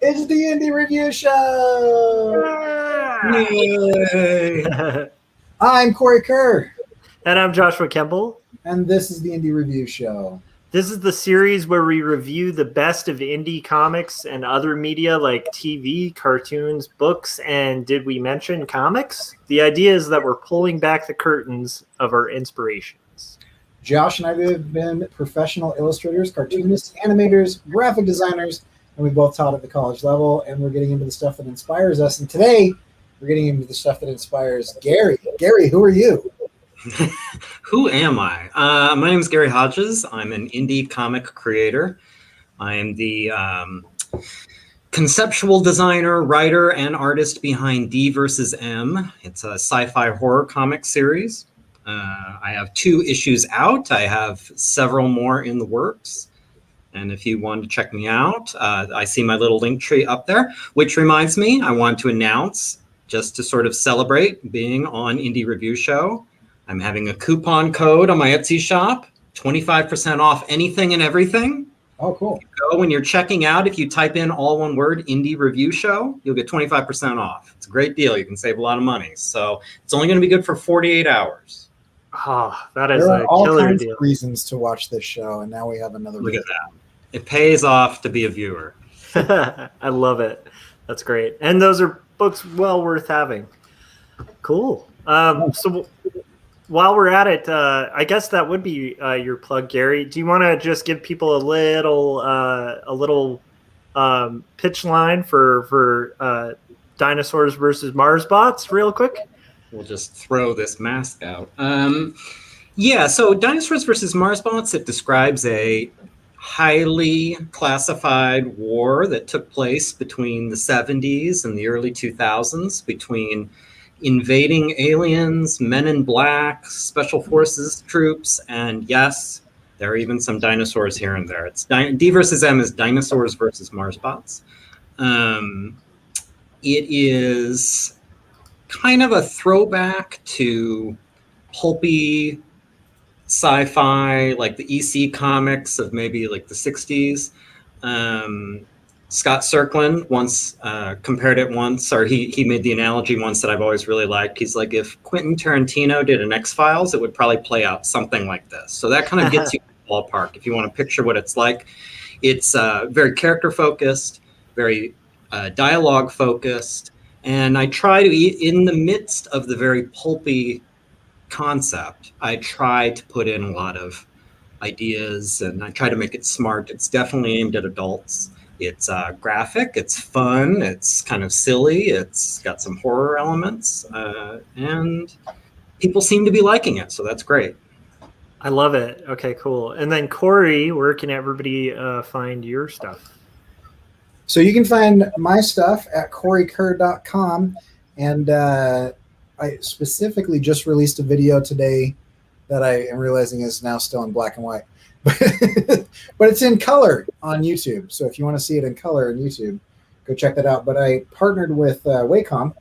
It's the Indie Review Show! Yay! I'm Corey Kerr. And I'm Joshua Kemble. And this is the Indie Review Show. This is the series where we review the best of indie comics and other media like TV, cartoons, books, and did we mention comics? The idea is that we're pulling back the curtains of our inspirations. Josh and I have been professional illustrators, cartoonists, animators, graphic designers, and we both taught at the college level, and we're getting into the stuff that inspires us. And today, we're getting into the stuff that inspires Gary. Gary, who are you? Who am I? My name is Gary Hodges. I'm an indie comic creator. I am the conceptual designer, writer, and artist behind D vs. M. It's a sci-fi horror comic series. I have 2 issues out. I have several more in the works. And if you want to check me out, I see my little link tree up there, which reminds me, I want to announce, just to sort of celebrate being on Indie Review Show, I'm having a coupon code on my Etsy shop, 25% off anything and everything. Oh, cool. When you're checking out, if you type in all one word, Indie Review Show, you'll get 25% off. It's a great deal. You can save a lot of money. So it's only going to be good for 48 hours. Oh, that is there are a all killer kinds deal. of reasons to watch this show, and now we have another Look reason. at that. It pays off to be a viewer. I love it. That's great. And those are books well worth having. Cool. So while we're at it, I guess that would be your plug, Gary. Do you want to just give people a little pitch line for Dinosaurs versus Mars bots real quick? We'll just throw this mask out. Yeah, so Dinosaurs versus Mars bots, it describes a highly classified war that took place between the 70s and the early 2000s between invading aliens, men in black, special forces troops, and yes, there are even some dinosaurs here and there. It's D versus M is Dinosaurs versus Mars bots. It is kind of a throwback to pulpy sci-fi, like the EC comics of maybe like the 60s. Scott Serklin once compared it once, or he made the analogy once that I've always really liked. He's like, if Quentin Tarantino did an X-Files, it would probably play out something like this. So that kind of gets you in the ballpark if you want to picture what it's like. It's very character-focused, very dialogue-focused, and I try to, in the midst of the very pulpy concept, I try to put in a lot of ideas, and I try to make it smart. It's definitely aimed at adults. It's graphic, it's fun, it's kind of silly, it's got some horror elements, and people seem to be liking it, so that's great. I love it. Okay, cool. And then Corey, where can everybody find your stuff? So you can find my stuff at coreykerr.com, and I specifically just released a video today that I am realizing is now still in black and white. But it's in color on YouTube. So if you want to see it in color on YouTube, go check that out. But I partnered with Wacom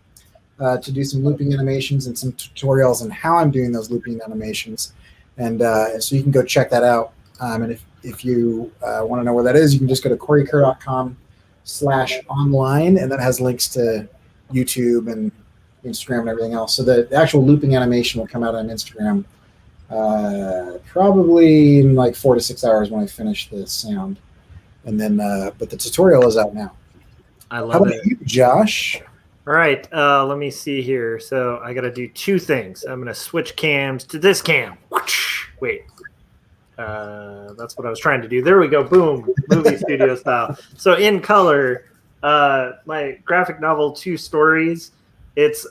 to do some looping animations and some tutorials on how I'm doing those looping animations. And so you can go check that out. And if you want to know where that is, you can just go to coreykerr.com/online, and that has links to YouTube and Instagram and everything else. So the actual looping animation will come out on Instagram probably in like 4 to 6 hours when I finish the sound. And then, but the tutorial is out now. I love How about it. you, Josh? All right, let me see here. So I got to do 2 things. I'm going to switch cams to this cam. Wait. That's what I was trying to do. There we go. Boom. Movie studio style. So in color, my graphic novel, 2 Stories. It's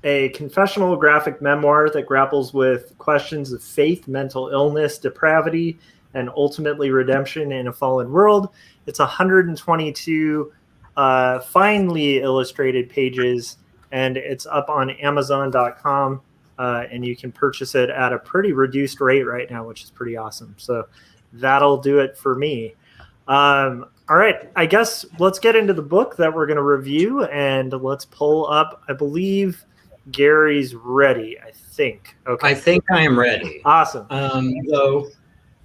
a confessional graphic memoir that grapples with questions of faith, mental illness, depravity, and ultimately redemption in a fallen world. It's 122 finely illustrated pages, and it's up on Amazon.com, and you can purchase it at a pretty reduced rate right now, which is pretty awesome. So that'll do it for me. All right, I guess let's get into the book that we're going to review, and let's pull up, I believe Gary's ready, I think. Okay. I think I am ready. Awesome. So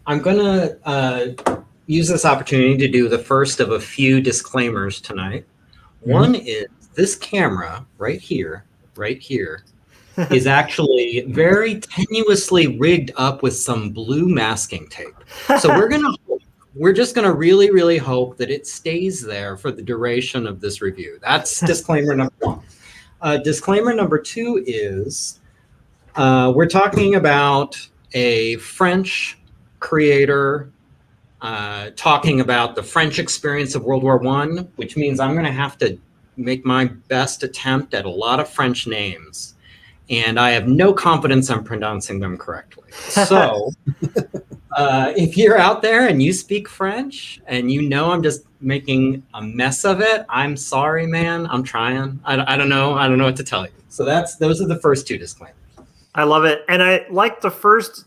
I'm going to use this opportunity to do the first of a few disclaimers tonight. One is this camera right here, is actually very tenuously rigged up with some blue masking tape. So we're just gonna really, really hope that it stays there for the duration of this review. That's disclaimer number one. Disclaimer number two is we're talking about a French creator talking about the French experience of World War I, which means I'm gonna have to make my best attempt at a lot of French names. And I have no confidence I'm pronouncing them correctly. So if you're out there and you speak French and you know I'm just making a mess of it, I'm sorry, man. I'm trying. I don't know. I don't know what to tell you. So those are the first two disclaimers. I love it. And I like the first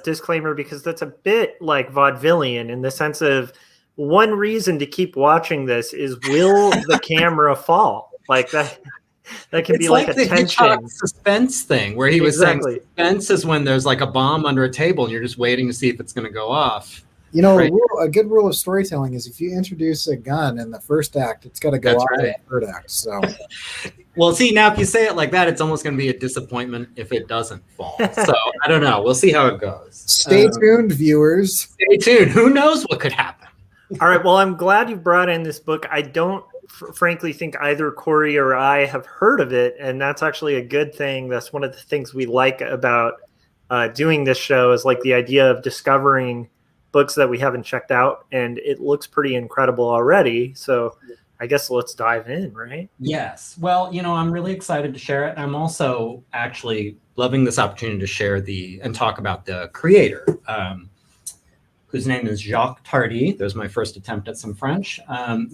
disclaimer because that's a bit like vaudevillian in the sense of one reason to keep watching this is will the camera fall? Like that. That can be like a the tension suspense thing where he was saying suspense is when there's like a bomb under a table and you're just waiting to see if it's going to go off. You know, right? A good rule of storytelling is if you introduce a gun in the first act, it's got to go off in the third act. So, well, see, now if you say it like that, it's almost going to be a disappointment if it doesn't fall. So I don't know. We'll see how it goes. Stay tuned, viewers. Stay tuned. Who knows what could happen? All right. Well, I'm glad you brought in this book. I don't frankly think either Corey or I have heard of it, and that's actually a good thing. That's one of the things we like about doing this show is like the idea of discovering books that we haven't checked out, and it looks pretty incredible already. So I guess let's dive in, right? Yes. Well, you know, I'm really excited to share it. I'm also actually loving this opportunity to share and talk about the creator, whose name is Jacques Tardi. That was my first attempt at some French.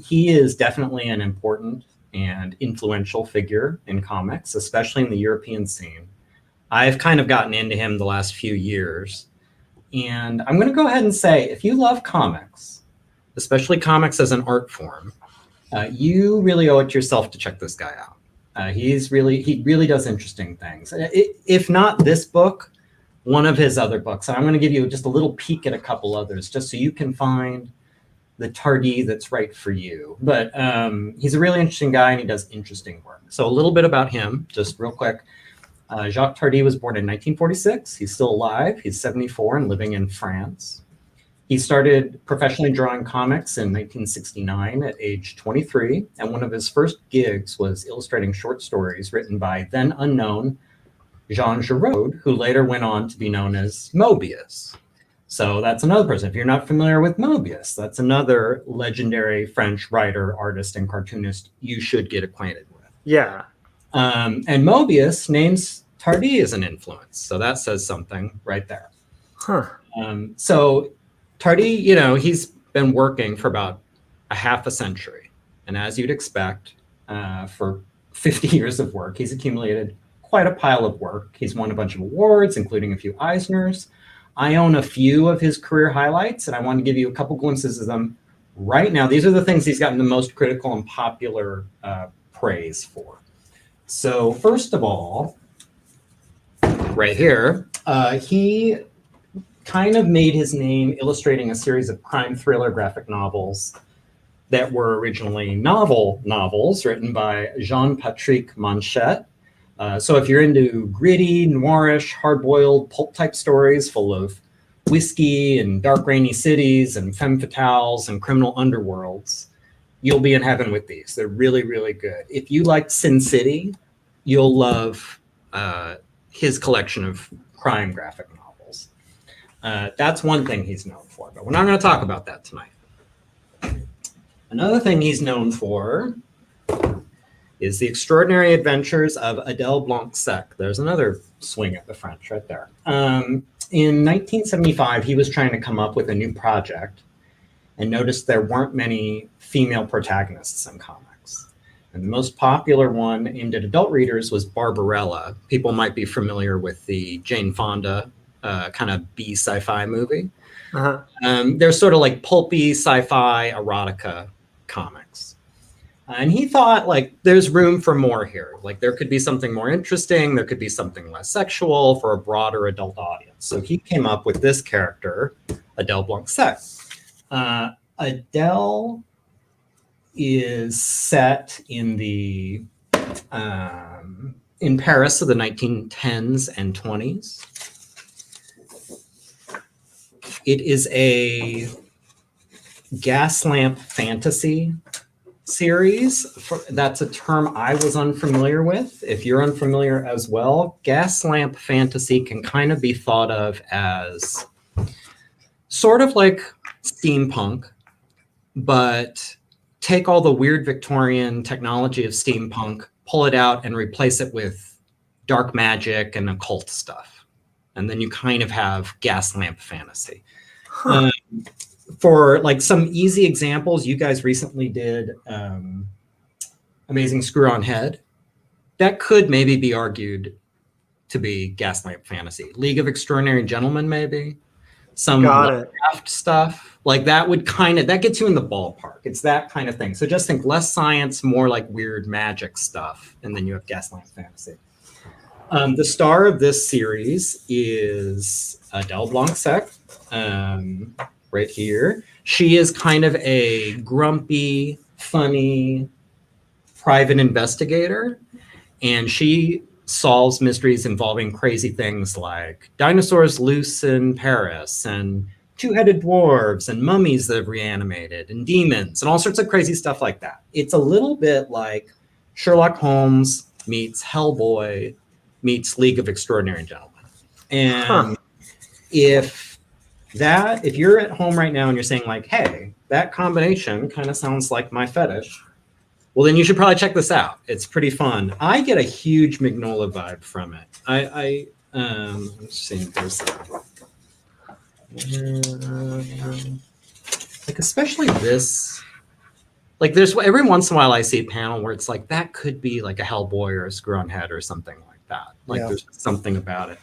He is definitely an important and influential figure in comics, especially in the European scene. I've kind of gotten into him the last few years. And I'm going to go ahead and say, if you love comics, especially comics as an art form, you really owe it to yourself to check this guy out. He really does interesting things. If not this book, one of his other books. And I'm going to give you just a little peek at a couple others just so you can find the Tardi that's right for you. But he's a really interesting guy and he does interesting work. So a little bit about him, just real quick. Jacques Tardi was born in 1946. He's still alive. He's 74 and living in France. He started professionally drawing comics in 1969 at age 23. And one of his first gigs was illustrating short stories written by then unknown Jean Giraud, who later went on to be known as Mobius. So that's another person. If you're not familiar with Mobius, that's another legendary French writer, artist, and cartoonist you should get acquainted with. Yeah. And Mobius names Tardi as an influence. So that says something right there. Huh. So Tardi, you know, he's been working for about a half a century. And as you'd expect, for 50 years of work, he's accumulated quite a pile of work. He's won a bunch of awards, including a few Eisners. I own a few of his career highlights, and I want to give you a couple glimpses of them right now. These are the things he's gotten the most critical and popular praise for. So first of all, right here, he kind of made his name illustrating a series of crime thriller graphic novels that were originally novels written by Jean-Patrick Manchette. So if you're into gritty, noirish, hard-boiled, pulp-type stories full of whiskey and dark, rainy cities and femme fatales and criminal underworlds, you'll be in heaven with these. They're really, really good. If you like Sin City, you'll love his collection of crime graphic novels. That's one thing he's known for, but we're not going to talk about that tonight. Another thing he's known for is The Extraordinary Adventures of Adele Blanc-Sec. There's another swing at the French right there. In 1975, he was trying to come up with a new project and noticed there weren't many female protagonists in comics. And the most popular one aimed at adult readers was Barbarella. People might be familiar with the Jane Fonda kind of B sci-fi movie. Uh-huh. They're sort of like pulpy sci-fi erotica comics. And he thought, like, there's room for more here. Like, there could be something more interesting. There could be something less sexual for a broader adult audience. So he came up with this character, Adele Blanc-Sec. Adele is set in the in Paris of the 1910s and 20s. It is a Gaslamp fantasy series. That's a term I was unfamiliar with. If you're unfamiliar as well, Gaslamp fantasy can kind of be thought of as sort of like steampunk, but take all the weird Victorian technology of steampunk, pull it out and replace it with dark magic and occult stuff. And then you kind of have Gaslamp fantasy. Huh. For like some easy examples, you guys recently did Amazing Screw-On Head. That could maybe be argued to be Gaslamp fantasy. League of Extraordinary Gentlemen, maybe. Some Lovecraft stuff. Like that would that gets you in the ballpark. It's that kind of thing. So just think less science, more like weird magic stuff. And then you have Gaslamp fantasy. The star of this series is Adele Blanc-Sec, right here. She is kind of a grumpy, funny private investigator, and she solves mysteries involving crazy things like dinosaurs loose in Paris and two-headed dwarves and mummies that have reanimated and demons and all sorts of crazy stuff like that. It's a little bit like Sherlock Holmes meets Hellboy meets League of Extraordinary Gentlemen. And if you're at home right now and you're saying like, hey, that combination kind of sounds like my fetish, well, then you should probably check this out. It's pretty fun. I get a huge Magnolia vibe from it. Let's see if there's like, especially this, like there's every once in a while I see a panel where it's like, that could be like a Hellboy or a Screw-On Head or something like that. Like there's something about it.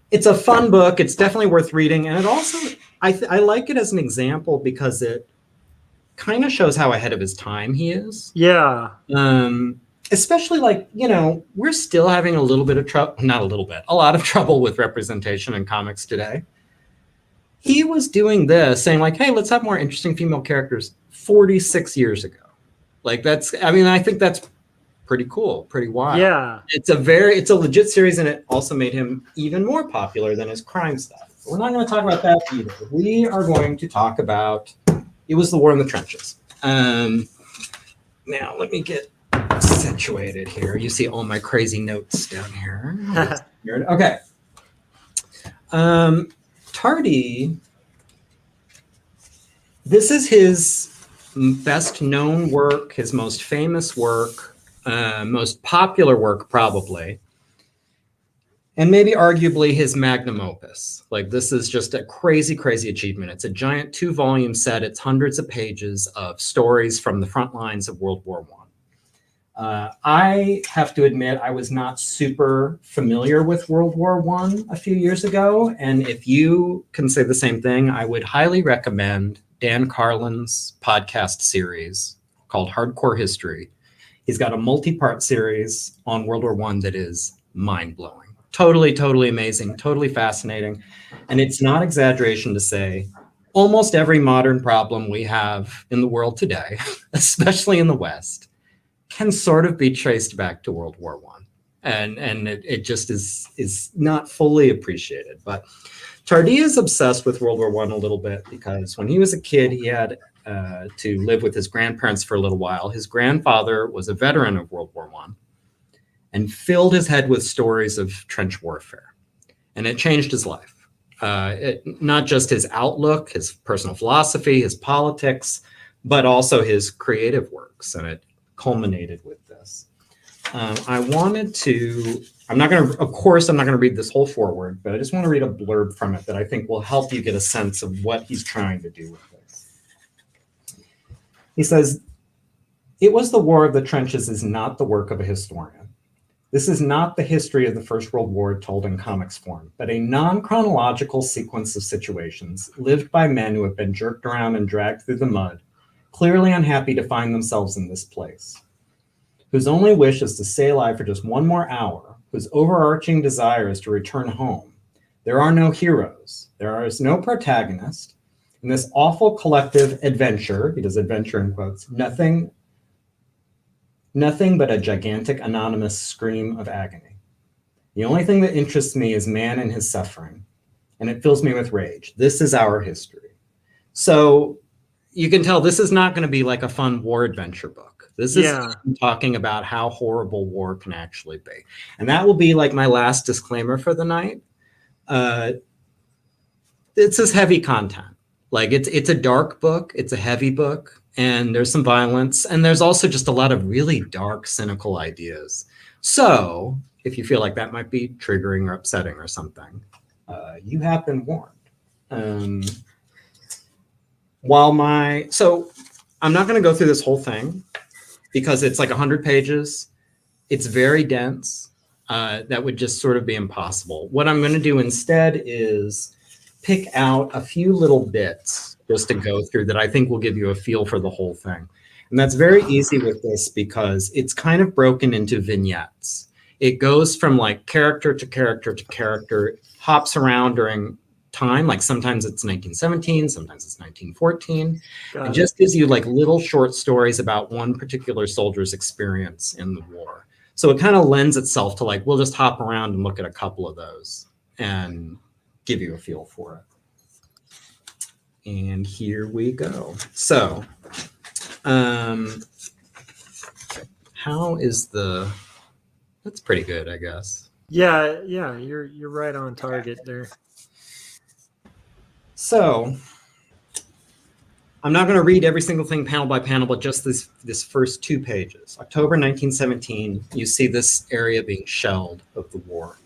It's a fun book. It's definitely worth reading. And it also, I like it as an example because it kind of shows how ahead of his time he is. Yeah. Especially like, we're still having a little bit of trouble, not a little bit, a lot of trouble with representation in comics today. He was doing this, saying like, hey, let's have more interesting female characters 46 years ago. Like I think that's pretty cool, pretty wild. Yeah. It's a legit series, and it also made him even more popular than his crime stuff. But we're not going to talk about that either. We are going to talk about It Was the War in the Trenches. Now, let me get situated here. You see all my crazy notes down here. Okay. Tardi, this is his best known work, his most famous work, most popular work probably, and maybe arguably his magnum opus. Like this is just a crazy, crazy achievement. It's a giant 2-volume set. It's hundreds of pages of stories from the front lines of World War I. I have to admit, I was not super familiar with World War I a few years ago. And if you can say the same thing, I would highly recommend Dan Carlin's podcast series called Hardcore History. He's got a multi-part series on World War I that is mind-blowing. Totally, totally amazing, totally fascinating. And it's not exaggeration to say almost every modern problem we have in the world today, especially in the West, can sort of be traced back to World War I. And it just is not fully appreciated. But Tardi is obsessed with World War I a little bit because when he was a kid, he had to live with his grandparents for a little while. His grandfather was a veteran of World War I and filled his head with stories of trench warfare. And it changed his life. Not just his outlook, his personal philosophy, his politics, but also his creative works. And it culminated with this. I'm not going to read this whole foreword, but I just want to read a blurb from it that I think will help you get a sense of what he's trying to do with this. He says, "It Was the War of the Trenches is not the work of a historian. This is not the history of the First World War told in comics form, but a non-chronological sequence of situations lived by men who have been jerked around and dragged through the mud, clearly unhappy to find themselves in this place, whose only wish is to stay alive for just one more hour, whose overarching desire is to return home. There are no heroes. There is no protagonist. In this awful collective adventure, he does adventure in quotes, nothing but a gigantic anonymous scream of agony. The only thing that interests me is man and his suffering, and it fills me with rage. This is our history. So you can tell this is not going to be like a fun war adventure book. This is talking about how horrible war can actually be. And that will be like my last disclaimer for the night. It's this heavy content. Like it's a dark book, it's a heavy book, and there's some violence, and there's also just a lot of really dark, cynical ideas. So if you feel like that might be triggering or upsetting or something, you have been warned. So I'm not going to go through this whole thing because it's like 100 pages. It's very dense. That would just sort of be impossible. What I'm going to do instead is pick out a few little bits just to go through that I think will give you a feel for the whole thing. And that's very easy with this because it's kind of broken into vignettes. It goes from like character to character to character, hops around during time, like sometimes it's 1917, sometimes it's 1914. It just gives you like little short stories about one particular soldier's experience in the war. So it kind of lends itself to like, we'll just hop around and look at a couple of those and give you a feel for it. And here we go. So how is that's pretty good, I guess. Yeah, you're right on target there. So I'm not going to read every single thing panel by panel, but just this first 2 pages. October 1917, you see this area being shelled of the war.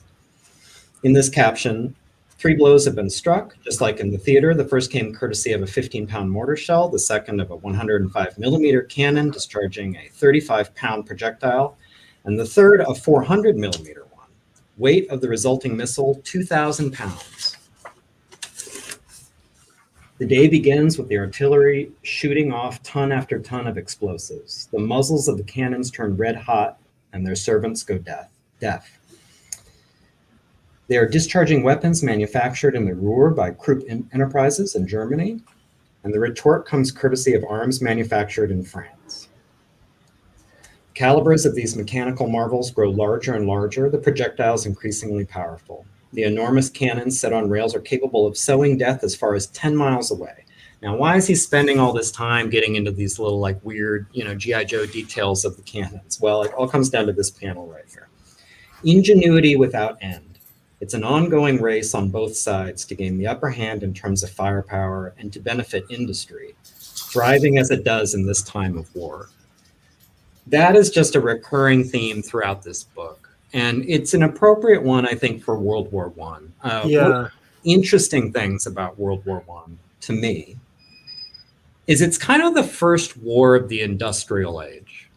In this caption, 3 blows have been struck, just like in the theater. The first came courtesy of a 15-pound mortar shell, the second of a 105-millimeter cannon discharging a 35-pound projectile, and the third a 400-millimeter one. Weight of the resulting missile, 2,000 pounds. The day begins with the artillery shooting off ton after ton of explosives. The muzzles of the cannons turn red hot, and their servants go deaf. They are discharging weapons manufactured in the Ruhr by Krupp Enterprises in Germany, and the retort comes courtesy of arms manufactured in France. Calibers of these mechanical marvels grow larger and larger, the projectiles increasingly powerful. The enormous cannons set on rails are capable of sowing death as far as 10 miles away. Now, why is he spending all this time getting into these little like weird, G.I. Joe details of the cannons? Well, it all comes down to this panel right here. Ingenuity without end. It's an ongoing race on both sides to gain the upper hand in terms of firepower and to benefit industry, thriving as it does in this time of war. That is just a recurring theme throughout this book. And it's an appropriate one, I think, for World War I. One interesting things about World War I, to me, is it's kind of the first war of the industrial age.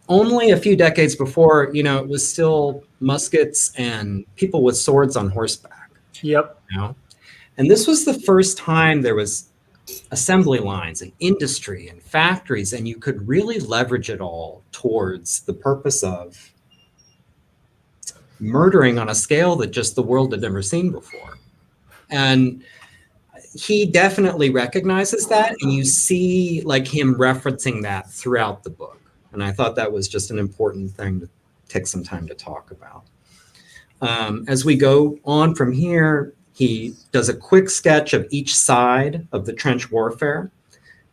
Only a few decades before, it was still muskets and people with swords on horseback. Yep. And this was the first time there was assembly lines and industry and factories, and you could really leverage it all towards the purpose of murdering on a scale that just the world had never seen before. And he definitely recognizes that, and you see like him referencing that throughout the book. And I thought that was just an important thing to take some time to talk about. As we go on from here, he does a quick sketch of each side of the trench warfare.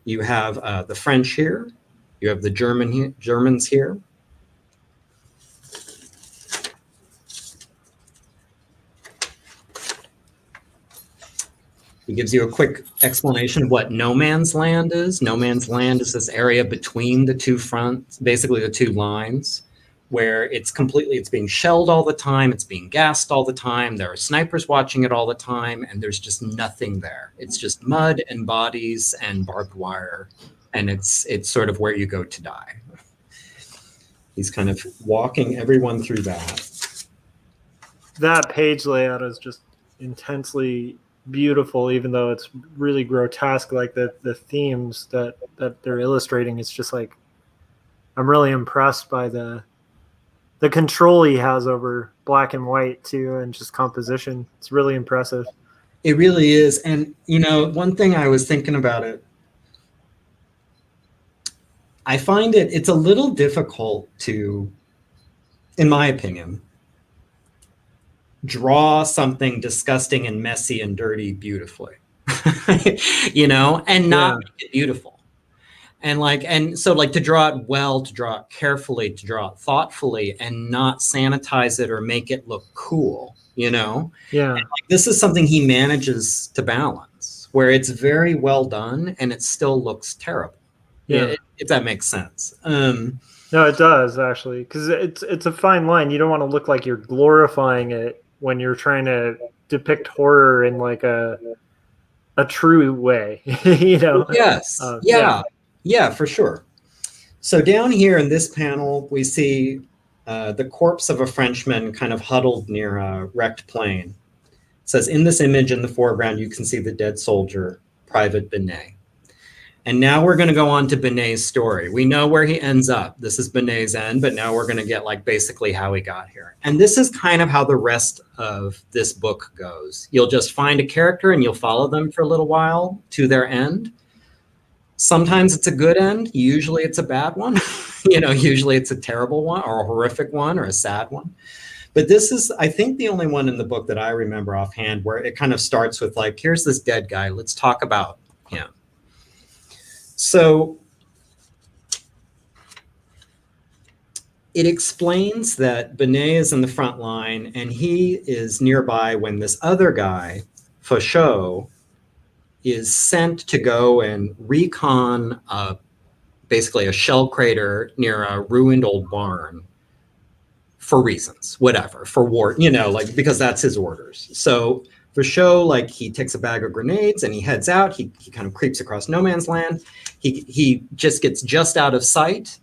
You have the French here, you have the Germans here. He gives you a quick explanation of what no man's land is. No man's land is this area between the two fronts, basically the two lines, where it's being shelled all the time, it's being gassed all the time, there are snipers watching it all the time, and there's just nothing there. It's just mud and bodies and barbed wire, and it's sort of where you go to die. He's kind of walking everyone through that. That page layout is just intensely beautiful, even though it's really grotesque. Like the themes that they're illustrating, it's just like, I'm really impressed by the control he has over black and white too, and just composition. It's really impressive. It really is. And, you know, one thing I was thinking about it, I find it's a little difficult to, in my opinion, draw something disgusting and messy and dirty beautifully, you know, and not make it beautiful. And like, and so like to draw it well, to draw it carefully, to draw it thoughtfully, and not sanitize it or make it look cool, you know? Yeah. And like, this is something he manages to balance, where it's very well done and it still looks terrible. Yeah. If that makes sense. No, it does actually, because it's a fine line. You don't want to look like you're glorifying it when you're trying to depict horror in like a true way, you know? Yes. Yeah, for sure. So down here in this panel, we see the corpse of a Frenchman kind of huddled near a wrecked plane. It says, in this image in the foreground, you can see the dead soldier, Private Binet. And now we're going to go on to Binet's story. We know where he ends up. This is Binet's end, but now we're going to get like basically how he got here. And this is kind of how the rest of this book goes. You'll just find a character and you'll follow them for a little while to their end. Sometimes it's a good end. Usually it's a bad one. You know, usually it's a terrible one or a horrific one or a sad one. But this is, I think, the only one in the book that I remember offhand where it kind of starts with like, here's this dead guy. Let's talk about him. So it explains that Binet is in the front line and he is nearby when this other guy, Fauchot, is sent to go and recon basically a shell crater near a ruined old barn for reasons, whatever, for war, you know, like because that's his orders. So Fauchot, like he takes a bag of grenades and he heads out. He kind of creeps across no man's land. He just gets just out of sight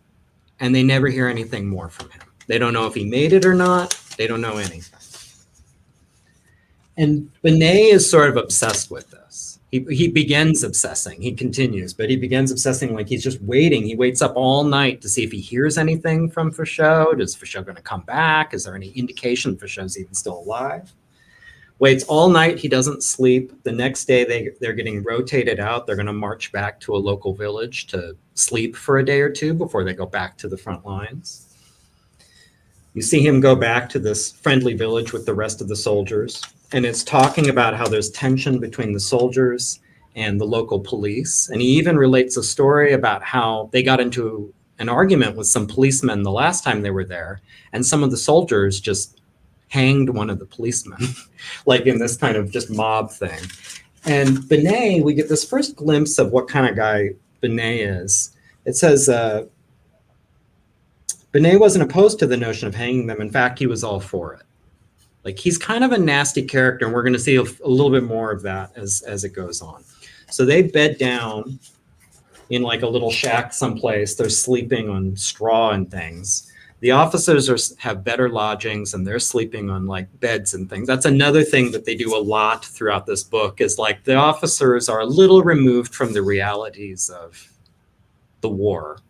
and they never hear anything more from him. They don't know if he made it or not. They don't know anything. And Binet is sort of obsessed with this. He begins obsessing. He continues, but he begins obsessing like he's just waiting. He waits up all night to see if he hears anything from Fauchot. Is Fauchot going to come back? Is there any indication Fauchot's even still alive? Waits all night. He doesn't sleep. The next day, they're getting rotated out. They're going to march back to a local village to sleep for a day or two before they go back to the front lines. You see him go back to this friendly village with the rest of the soldiers. And it's talking about how there's tension between the soldiers and the local police. And he even relates a story about how they got into an argument with some policemen the last time they were there. And some of the soldiers just hanged one of the policemen, like in this kind of just mob thing. And Binet, we get this first glimpse of what kind of guy Binet is. It says, Binet wasn't opposed to the notion of hanging them. In fact, he was all for it. Like he's kind of a nasty character, and we're going to see a little bit more of that as it goes on. So they bed down in like a little shack someplace. They're sleeping on straw and things. The officers have better lodgings and they're sleeping on like beds and things. That's another thing that they do a lot throughout this book is like the officers are a little removed from the realities of the war,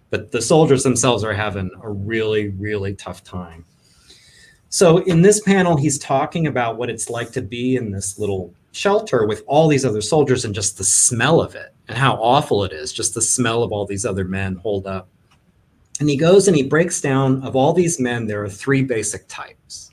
but the soldiers themselves are having a really, really tough time. So in this panel, he's talking about what it's like to be in this little shelter with all these other soldiers and just the smell of it and how awful it is, just the smell of all these other men holed up. And he goes and he breaks down of all these men, there are 3 basic types.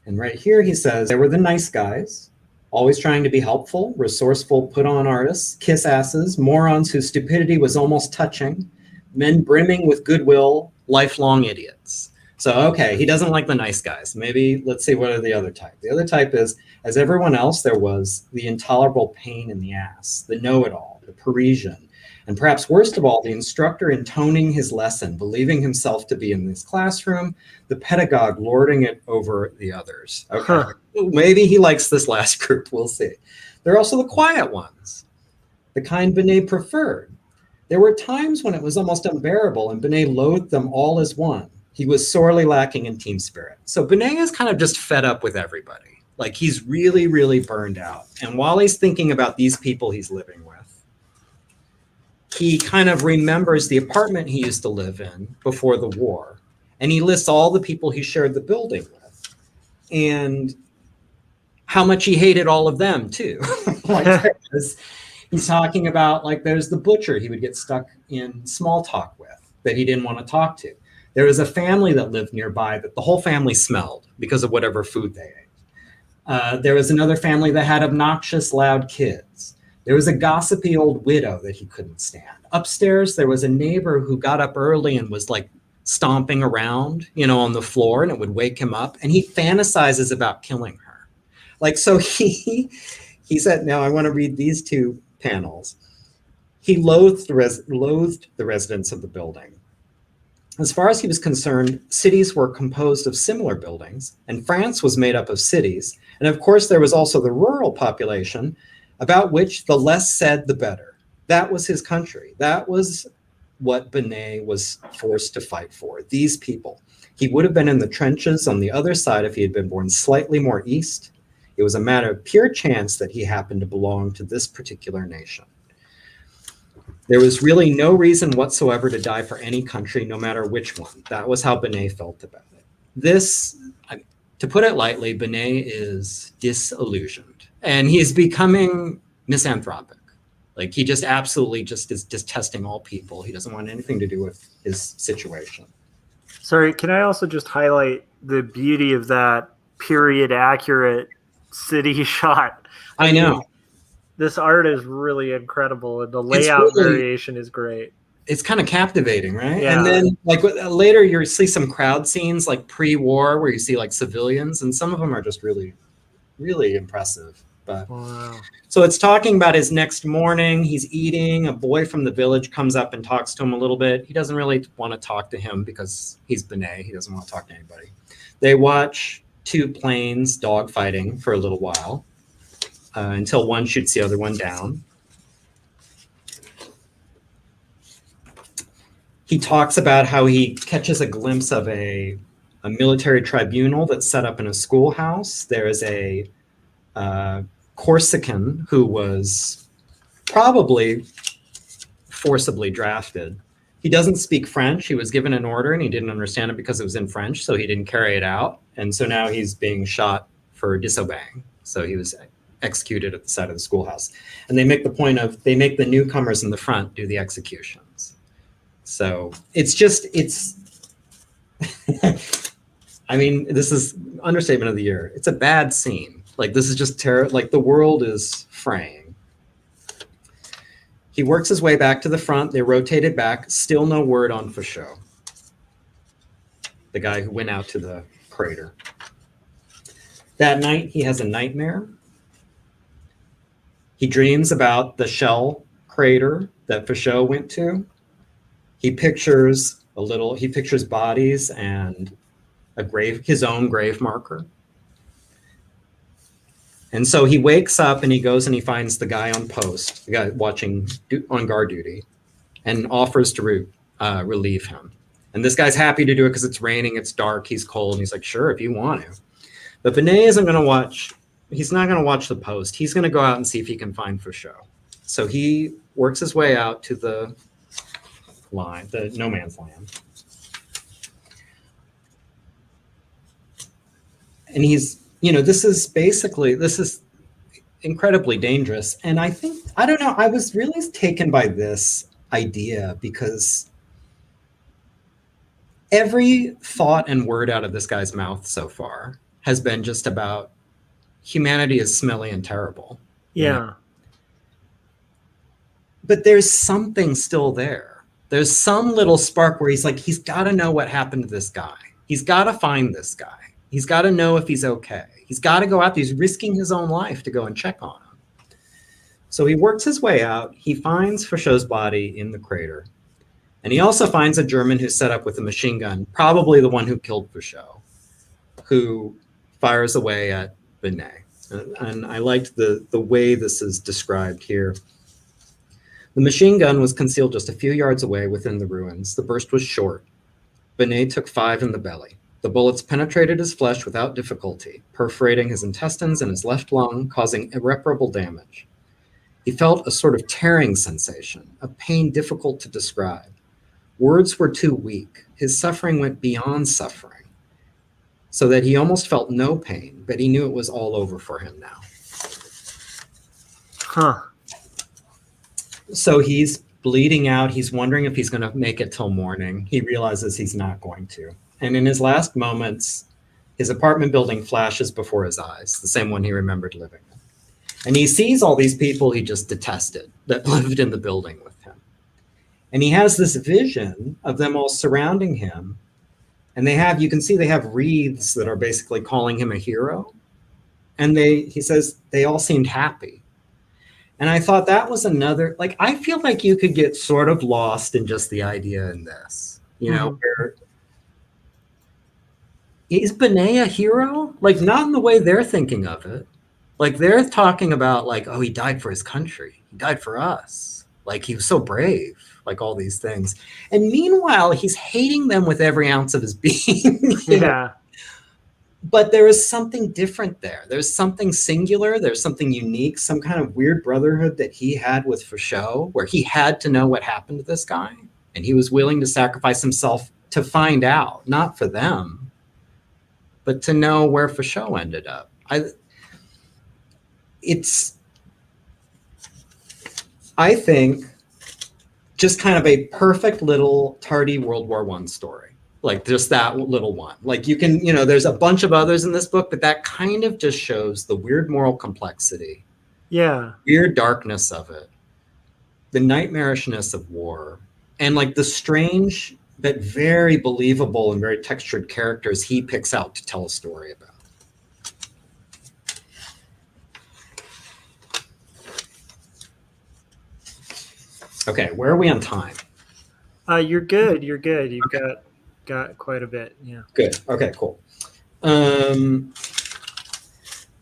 And right here he says, there were the nice guys, always trying to be helpful, resourceful, put on artists, kiss asses, morons whose stupidity was almost touching, men brimming with goodwill, lifelong idiots. So, okay, he doesn't like the nice guys. Maybe let's see what are the other type. The other type is, as everyone else, there was the intolerable pain in the ass, the know-it-all, the Parisian, and perhaps worst of all, the instructor intoning his lesson, believing himself to be in this classroom, the pedagogue lording it over the others. Okay, maybe he likes this last group, we'll see. There are also the quiet ones, the kind Binet preferred. There were times when it was almost unbearable and Binet loathed them all as one. He was sorely lacking in team spirit. So Binet is kind of just fed up with everybody. Like he's really, really burned out. And while he's thinking about these people he's living with, he kind of remembers the apartment he used to live in before the war. And he lists all the people he shared the building with. And how much he hated all of them too. Like he's talking about, like, there's the butcher he would get stuck in small talk with that he didn't want to talk to. There was a family that lived nearby that the whole family smelled because of whatever food they ate. There was another family that had obnoxious, loud kids. There was a gossipy old widow that he couldn't stand. Upstairs, there was a neighbor who got up early and was like stomping around, on the floor, and it would wake him up. And he fantasizes about killing her. Like, so he said, now I want to read these two panels. He loathed the residents of the building. As far as he was concerned, cities were composed of similar buildings, and France was made up of cities. And of course, there was also the rural population, about which the less said, the better. That was his country. That was what Binet was forced to fight for, these people. He would have been in the trenches on the other side if he had been born slightly more east. It was a matter of pure chance that he happened to belong to this particular nation. There was really no reason whatsoever to die for any country, no matter which one. That was how Binet felt about it. This, to put it lightly, Binet is disillusioned, and he's becoming misanthropic. Like, he just absolutely just is detesting all people. He doesn't want anything to do with his situation. Sorry, can I also just highlight the beauty of that period accurate city shot? I know. This art is really incredible, and the layout variation is great. It's kind of captivating, right? Yeah. And then, like, later you see some crowd scenes, like pre-war, where you see like civilians, and some of them are just really, really impressive. But wow. So it's talking about his next morning. He's eating. A boy from the village comes up and talks to him a little bit. He doesn't really want to talk to him because he's Binet. He doesn't want to talk to anybody. They watch two planes dogfighting for a little while. Until one shoots the other one down. He talks about how he catches a glimpse of a military tribunal that's set up in a schoolhouse. There is a Corsican who was probably forcibly drafted. He doesn't speak French. He was given an order and he didn't understand it because it was in French, so he didn't carry it out. And so now he's being shot for disobeying. So he was executed at the side of the schoolhouse. And they make the point of, they make the newcomers in the front do the executions. So it's just, I mean, this is understatement of the year. It's a bad scene. Like, this is just terror. Like, the world is fraying. He works his way back to the front. They rotated back. Still no word on Fouchot, the guy who went out to the crater. That night, he has a nightmare. He dreams about the shell crater that Fouchot went to. He pictures bodies and his own grave marker. And so he wakes up and he goes and he finds the guy on post, the guy watching on guard duty, and offers to relieve him. And this guy's happy to do it because it's raining, it's dark, he's cold, and he's like, sure, if you want to. But Binet isn't going to watch. He's not going to watch the post. He's going to go out and see if he can find Fouchot. So he works his way out to the line, the no man's land. And he's, this is incredibly dangerous. And I don't know, I was really taken by this idea because every thought and word out of this guy's mouth so far has been just about humanity is smelly and terrible. Yeah. But there's something still there. There's some little spark where he's like, he's got to know what happened to this guy. He's got to find this guy. He's got to know if he's okay. He's got to go out there. He's risking his own life to go and check on him. So he works his way out. He finds Fouchot's body in the crater. And he also finds a German who's set up with a machine gun, probably the one who killed Fouchot, who fires away at Binet. And I liked the way this is described here. The machine gun was concealed just a few yards away within the ruins. The burst was short. Binet took 5 in the belly. The bullets penetrated his flesh without difficulty, perforating his intestines and his left lung, causing irreparable damage. He felt a sort of tearing sensation, a pain difficult to describe. Words were too weak. His suffering went beyond suffering. so that he almost felt no pain, but he knew it was all over for him now. Huh. So he's bleeding out. He's wondering if he's going to make it till morning. He realizes he's not going to. And in his last moments, his apartment building flashes before his eyes, the same one he remembered living in. And he sees all these people he just detested that lived in the building with him. And he has this vision of them all surrounding him. And you can see they have wreaths that are basically calling him a hero. And he says they all seemed happy. And I thought that was another, like, I feel like you could get sort of lost in just the idea in this, where is Binet a hero? Like, not in the way they're thinking of it. Like, they're talking about, like, oh, he died for his country. He died for us. Like, he was so brave, like all these things. And meanwhile, he's hating them with every ounce of his being. Yeah. But there is something different there. There's something singular. There's something unique, some kind of weird brotherhood that he had with Fouchot, where he had to know what happened to this guy. And he was willing to sacrifice himself to find out, not for them, but to know where Fouchot ended up. I think, just kind of a perfect little Tardi World War I story. Like, just that little one. Like, you can, there's a bunch of others in this book, but that kind of just shows the weird moral complexity. Yeah. Weird darkness of it. The nightmarishness of war. And, like, the strange but very believable and very textured characters he picks out to tell a story about. Okay, where are we on time? You're good. You've got quite a bit. Yeah. Good. Okay, cool.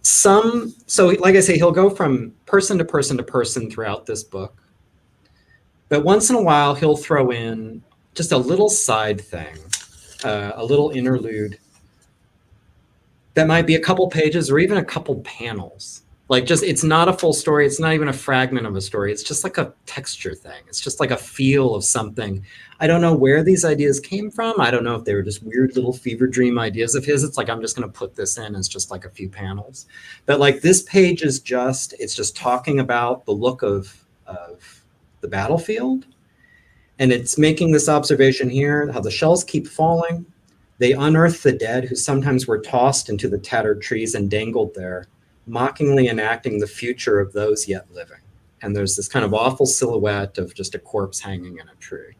So like I say, he'll go from person to person to person throughout this book. But once in a while, he'll throw in just a little side thing, a little interlude that might be a couple pages or even a couple panels. Like, just, it's not a full story. It's not even a fragment of a story. It's just like a texture thing. It's just like a feel of something. I don't know where these ideas came from. I don't know if they were just weird little fever dream ideas of his. It's like, I'm just going to put this in as just like a few panels. But like, this page is it's just talking about the look of the battlefield. And it's making this observation here, how the shells keep falling. They unearth the dead who sometimes were tossed into the tattered trees and dangled there, mockingly enacting the future of those yet living. And there's this kind of awful silhouette of just a corpse hanging in a tree.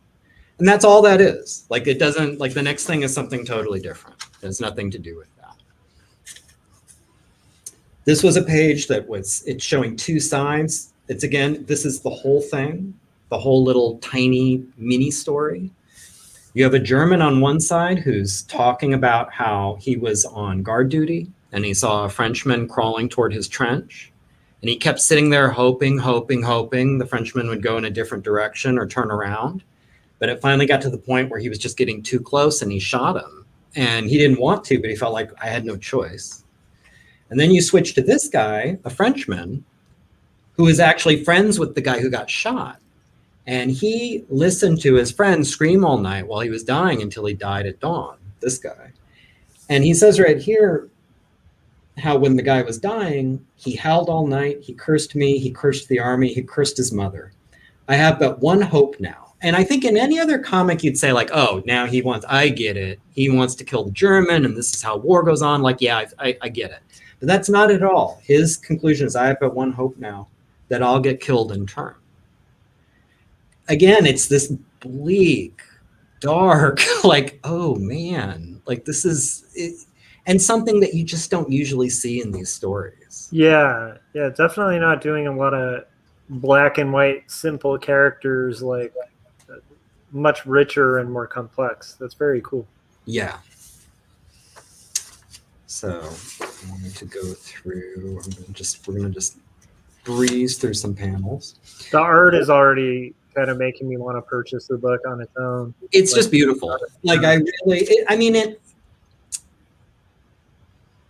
And that's all that is. Like, it doesn't, like, the next thing is something totally different. It has nothing to do with that. This was a page it's showing two sides. It's, again, this is the whole thing, the whole little tiny mini story. You have a German on one side who's talking about how he was on guard duty and he saw a Frenchman crawling toward his trench. And he kept sitting there hoping the Frenchman would go in a different direction or turn around. But it finally got to the point where he was just getting too close and he shot him. And he didn't want to, but he felt like I had no choice. And then you switch to this guy, a Frenchman, who is actually friends with the guy who got shot. And he listened to his friend scream all night while he was dying until he died at dawn, this guy. And he says right here, how when the guy was dying, he howled all night, he cursed me, he cursed the army, he cursed his mother. I have but one hope now. And I think in any other comic, you'd say like, oh, now I get it. He wants to kill the German and this is how war goes on. Like, yeah, I get it. But that's not at all. His conclusion is I have but one hope now, that I'll get killed in turn. Again, it's this bleak, dark, like, oh man, like this is it. And something that you just don't usually see in these stories. Yeah, definitely not doing a lot of black and white, simple characters, like much richer and more complex. That's very cool. Yeah. So I wanted to go through, we're gonna just breeze through some panels. The art is already kind of making me want to purchase the book on its own. It's just beautiful. Like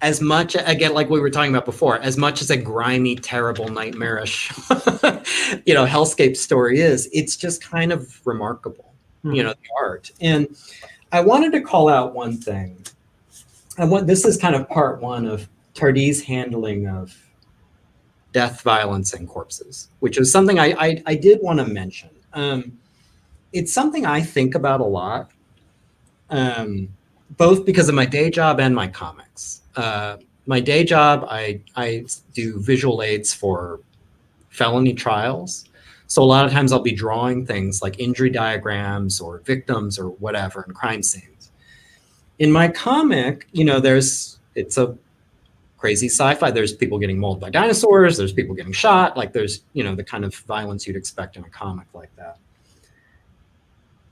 as much, again, like we were talking about before, as much as a grimy, terrible, nightmarish, hellscape story is, it's just kind of remarkable, the art. And I wanted to call out one thing. this is kind of part one of Tardi's handling of death, violence, and corpses, which is something I did want to mention. It's something I think about a lot, both because of my day job and my comics. My day job, I do visual aids for felony trials. So a lot of times I'll be drawing things like injury diagrams or victims or whatever in crime scenes. In my comic, it's a crazy sci-fi. There's people getting mauled by dinosaurs. There's people getting shot. Like there's, the kind of violence you'd expect in a comic like that.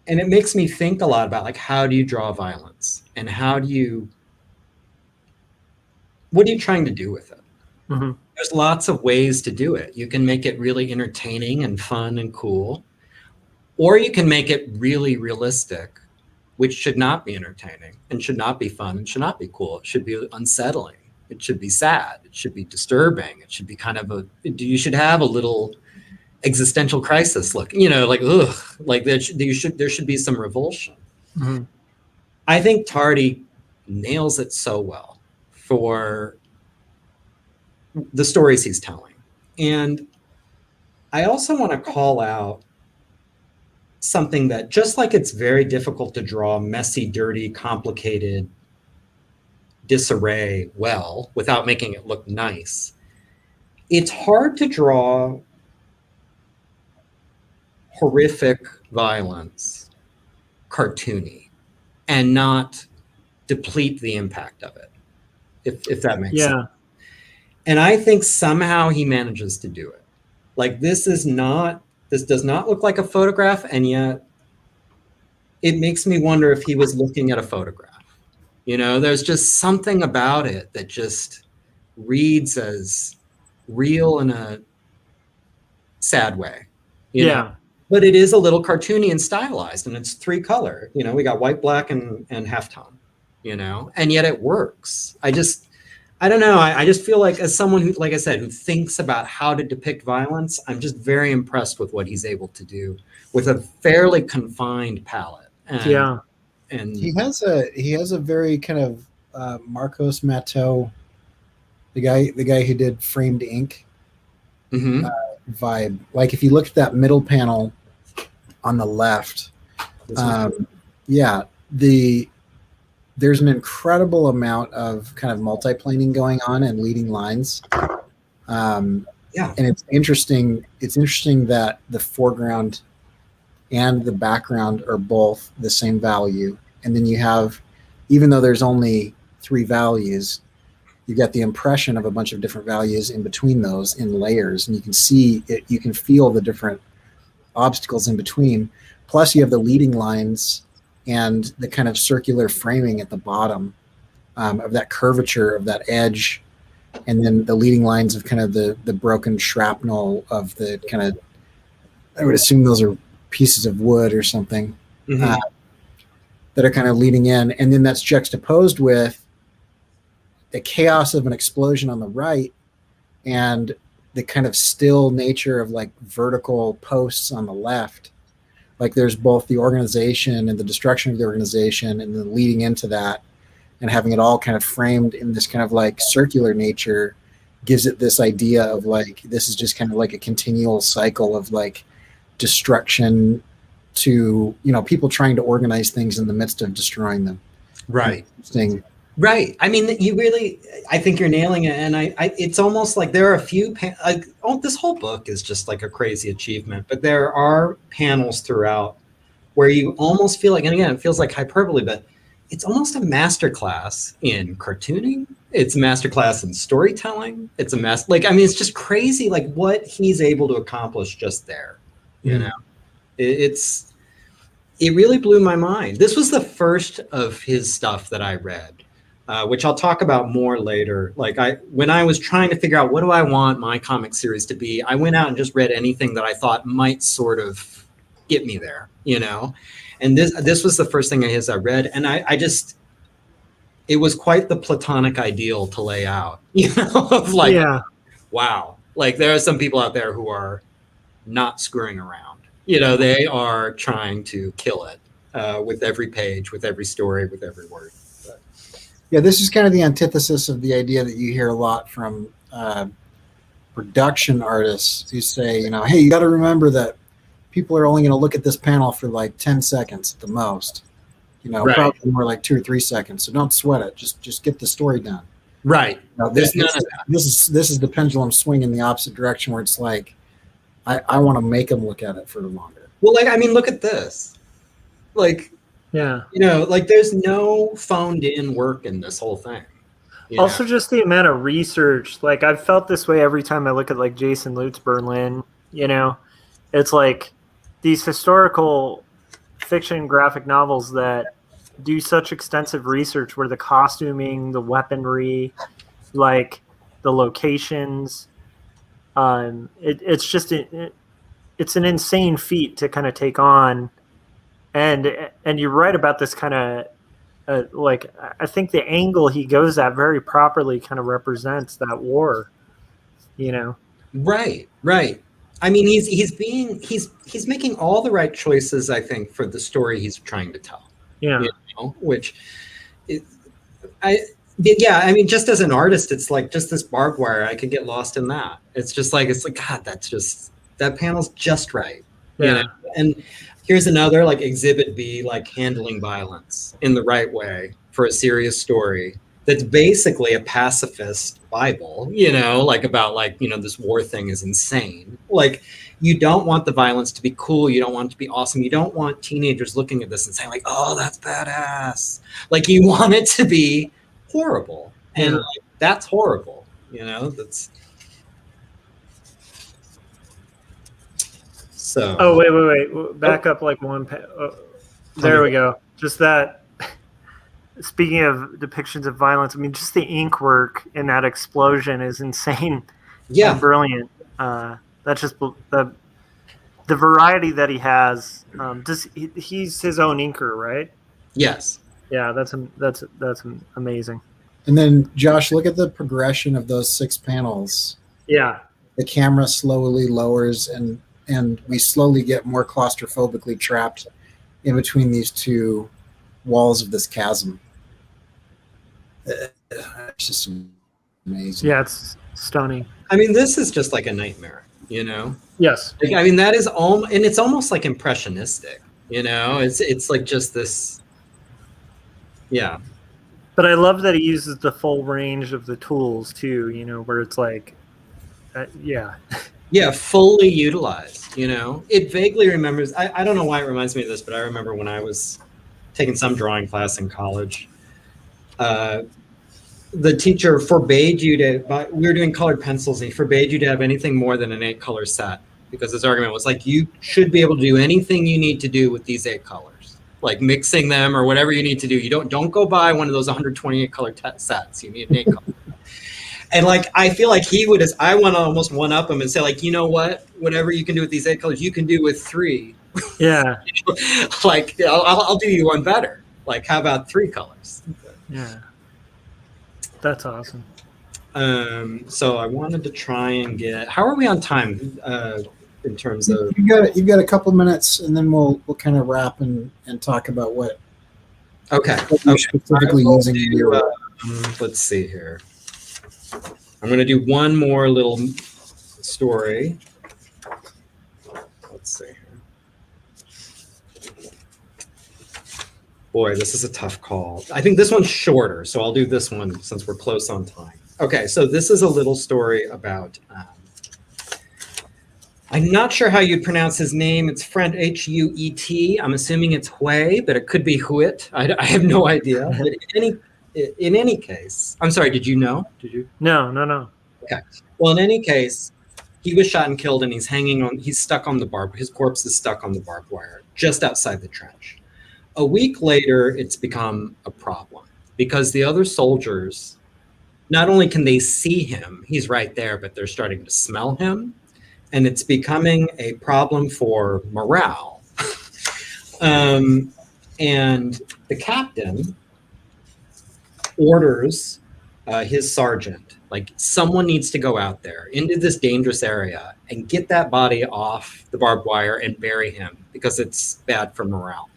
And it makes me think a lot about like, how do you draw violence and what are you trying to do with it? Mm-hmm. There's lots of ways to do it. You can make it really entertaining and fun and cool, or you can make it really realistic, which should not be entertaining and should not be fun and should not be cool. It should be unsettling. It should be sad. It should be disturbing. It should be kind of you should have a little existential crisis look, like, ugh, like there should be some revulsion. Mm-hmm. I think Tardi nails it so well for the stories he's telling. And I also want to call out something that, just like it's very difficult to draw messy, dirty, complicated disarray well without making it look nice, it's hard to draw horrific violence cartoony and not deplete the impact of it, if that makes sense. And I think somehow he manages to do it. Like this does not look like a photograph, and yet it makes me wonder if he was looking at a photograph. There's just something about it that just reads as real in a sad way. You know? But it is a little cartoony and stylized, and it's 3-color. We got white, black, and halftone. And yet it works. I don't know. I just feel like, as someone who, like I said, who thinks about how to depict violence, I'm just very impressed with what he's able to do with a fairly confined palette. And he has a very kind of Marcos Matteau, the guy who did Framed Ink, vibe. Like if you look at that middle panel on the left, there's an incredible amount of kind of multiplaning going on and leading lines. And it's interesting. It's interesting that the foreground and the background are both the same value. And then you have, even though there's only 3 values, you get the impression of a bunch of different values in between those in layers. And you can see it, you can feel the different obstacles in between. Plus you have the leading lines and the kind of circular framing at the bottom of that curvature of that edge, and then the leading lines of kind of the broken shrapnel of the kind of, I would assume those are pieces of wood or something, that are kind of leading in. And then that's juxtaposed with the chaos of an explosion on the right and the kind of still nature of like vertical posts on the left. Like there's both the organization and the destruction of the organization, and then leading into that and having it all kind of framed in this kind of like circular nature gives it this idea of like, this is just kind of like a continual cycle of like destruction to, people trying to organize things in the midst of destroying them. Right. Right. I mean, I think you're nailing it. And it's almost like there are a few, this whole book is just like a crazy achievement, but there are panels throughout where you almost feel like, and again, it feels like hyperbole, but it's almost a masterclass in cartooning. It's a masterclass in storytelling. It's it's just crazy, like what he's able to accomplish just there. It really blew my mind. This was the first of his stuff that I read. Which I'll talk about more later. When I was trying to figure out what do I want my comic series to be, I went out and just read anything that I thought might sort of get me there, And this was the first thing of his I read, and it was quite the platonic ideal to lay out, of wow, like there are some people out there who are not screwing around, they are trying to kill it with every page, with every story, with every word. Yeah, this is kind of the antithesis of the idea that you hear a lot from production artists who say, hey, you got to remember that people are only going to look at this panel for like 10 seconds at the most. Right. Probably more like 2 or 3 seconds. So don't sweat it. Just get the story done. Right. This is the pendulum swing in the opposite direction, where it's like, I want to make them look at it for longer. Well, like, I mean, look at this. Like, Yeah. Like there's no phoned in work in this whole thing. Also, just the amount of research. Like, I've felt this way every time I look at like Jason Lutz Berlin. It's like these historical fiction graphic novels that do such extensive research, where the costuming, the weaponry, like the locations, it's just it's an insane feat to kind of take on. And you're right about this kind of like, I think the angle he goes at very properly kind of represents that war, Right. I mean, he's making all the right choices, I think, for the story he's trying to tell. Yeah. Which, I mean, just as an artist, it's like just this barbed wire. I could get lost in that. It's like God, that panel's just right. Yeah. And here's another, like, exhibit B, like handling violence in the right way for a serious story that's basically a pacifist Bible, like about like, this war thing is insane. Like, you don't want the violence to be cool. You don't want it to be awesome. You don't want teenagers looking at this and saying like, oh, that's badass. Like, you want it to be horrible. And like, that's horrible. That's. So. Oh, wait. Back up like one. There we go. Just that. Speaking of depictions of violence, I mean, just the ink work in that explosion is insane. Yeah. And brilliant. That's just the variety that he has. He's his own inker, right? Yes. Yeah, that's amazing. And then, Josh, look at the progression of those 6 panels. Yeah. The camera slowly lowers, and we slowly get more claustrophobically trapped in between these 2 walls of this chasm. It's just amazing. Yeah, it's stunning. I mean, this is just like a nightmare, Yes. Like, I mean, that is and it's almost like impressionistic, It's like just this. Yeah. But I love that he uses the full range of the tools too, where it's like, yeah. Yeah, fully utilized, It vaguely remembers, I don't know why it reminds me of this, but I remember when I was taking some drawing class in college, the teacher forbade you to, we were doing colored pencils, and he forbade you to have anything more than an 8-color set, because his argument was like, you should be able to do anything you need to do with these 8 colors, like mixing them or whatever you need to do. You don't go buy one of those 128 color sets. You need an 8 color. And like, I feel like I want to almost one up him and say like, whatever you can do with these 8 colors, you can do with 3. Yeah. Like, I'll do you one better. Like, how about 3 colors? Yeah. That's awesome. So I wanted to try and get. How are we on time? In terms of. You've got a couple minutes, and then we'll kind of wrap and talk about what. Okay. What you're specifically using your. Let's see here. I'm going to do one more little story. Let's see here. Boy, this is a tough call. I think this one's shorter, so I'll do this one since we're close on time. Okay, so this is a little story about, I'm not sure how you'd pronounce his name. It's French, H-U-E-T. I'm assuming it's Hui, but it could be Huit. I have no idea. But in any case, I'm sorry, did you know? Did you? No. Okay. Well, in any case, he was shot and killed, and he's stuck on the his corpse is stuck on the barbed wire just outside the trench. A week later, it's become a problem because the other soldiers, not only can they see him, he's right there, but they're starting to smell him. And it's becoming a problem for morale. And the captain orders his sergeant, like, someone needs to go out there into this dangerous area and get that body off the barbed wire and bury him because it's bad for morale.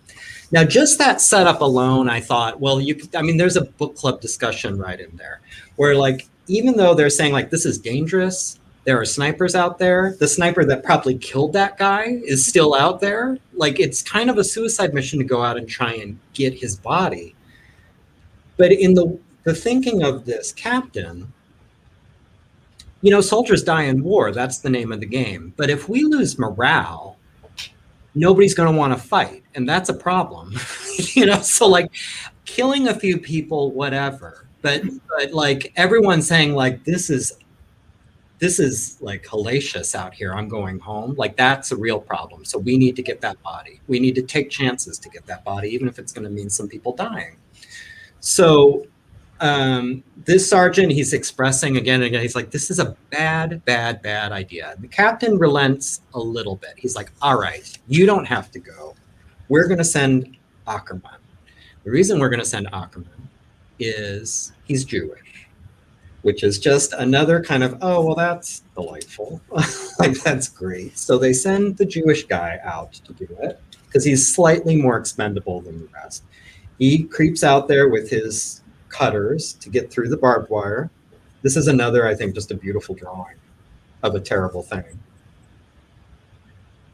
Now, just that setup alone, I thought, well, there's a book club discussion right in there where, like, even though they're saying, like, this is dangerous, there are snipers out there, the sniper that probably killed that guy is still out there. Like, it's kind of a suicide mission to go out and try and get his body. But in the thinking of this captain, soldiers die in war. That's the name of the game. But if we lose morale, nobody's going to want to fight. And that's a problem. So, like, killing a few people, whatever. But like, everyone's saying, like, this is like hellacious out here. I'm going home. Like, that's a real problem. So we need to get that body. We need to take chances to get that body, even if it's going to mean some people dying. So this sergeant, he's expressing again and again, he's like, this is a bad, bad, bad idea. The captain relents a little bit. He's like, all right, you don't have to go. We're going to send Ackerman. The reason we're going to send Ackerman is he's Jewish, which is just another kind of, oh, well, that's delightful. Like, that's great. So they send the Jewish guy out to do it because he's slightly more expendable than the rest. He creeps out there with his cutters to get through the barbed wire. This is another, I think, just a beautiful drawing of a terrible thing.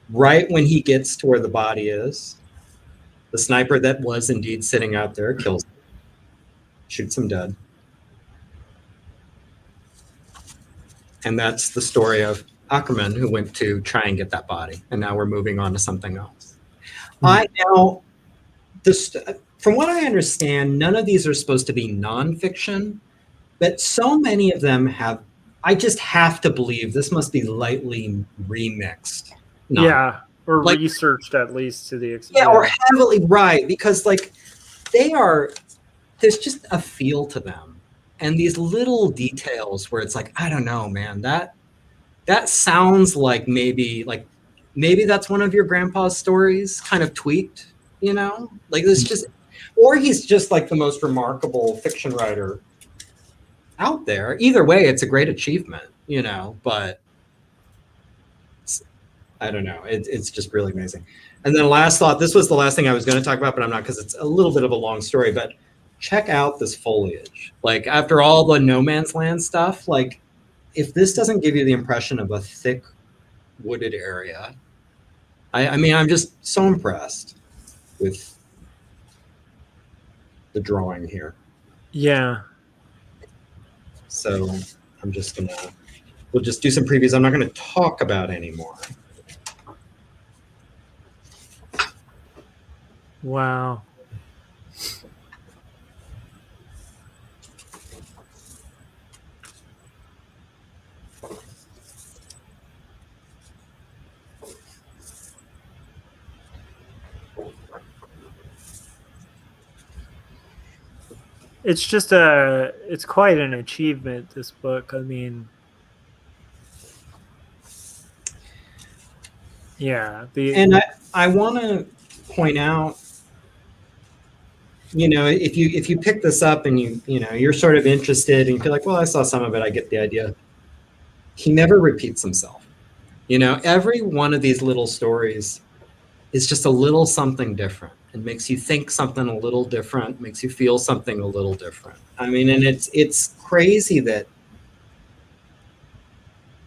Right when he gets to where the body is, the sniper that was indeed sitting out there kills him, shoots him dead. And that's the story of Ackerman, who went to try and get that body. And now we're moving on to something else. From what I understand, none of these are supposed to be nonfiction, but so many of them have, I just have to believe this must be lightly remixed. Yeah, or like, researched at least to the extent. Yeah, or heavily, right, because like there's just a feel to them. And these little details where it's like, I don't know, man, that sounds like maybe that's one of your grandpa's stories kind of tweaked, like this just, or he's just like the most remarkable fiction writer out there. Either way, it's a great achievement, but I don't know. It's just really amazing. And then last thought, this was the last thing I was going to talk about, but I'm not, because it's a little bit of a long story, but check out this foliage. Like, after all the No Man's Land stuff, like, if this doesn't give you the impression of a thick wooded area, I mean, I'm just so impressed with the drawing here. Yeah. So I'm just we'll just do some previews. I'm not going to talk about anymore. Wow. It's quite an achievement, this book. I mean, yeah. And I want to point out, if you pick this up and you're sort of interested and you feel like, well, I saw some of it, I get the idea. He never repeats himself. Every one of these little stories is just a little something different. It makes you think something a little different, makes you feel something a little different. I mean, and it's crazy that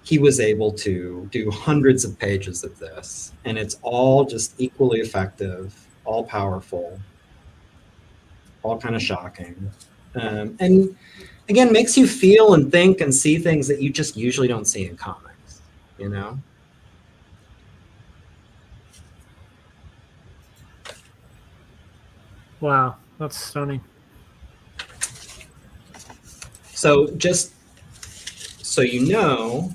he was able to do hundreds of pages of this, and it's all just equally effective, all powerful, all kind of shocking. And again, makes you feel and think and see things that you just usually don't see in comics, Wow, that's stunning. So just so you know,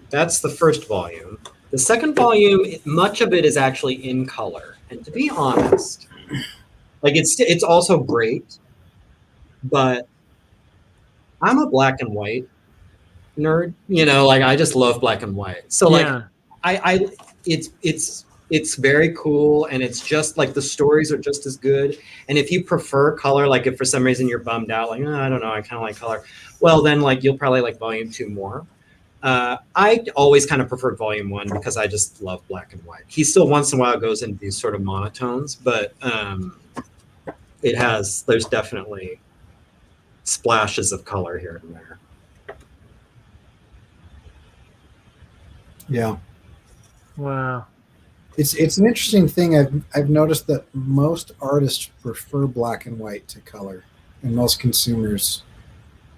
that's the first volume. The second volume, much of it is actually in color. And to be honest, like it's also great, but I'm a black and white nerd, like I just love black and white. So like it's very cool, and it's just like the stories are just as good. And if you prefer color, like if for some reason you're bummed out, like, oh, I don't know, I kind of like color, well then like you'll probably like volume 2 more. I always kind of preferred volume 1 because I just love black and white. He still once in a while goes into these sort of monotones, but there's definitely splashes of color here and there. Yeah. Wow. It's an interesting thing. I've noticed that most artists prefer black and white to color, and most consumers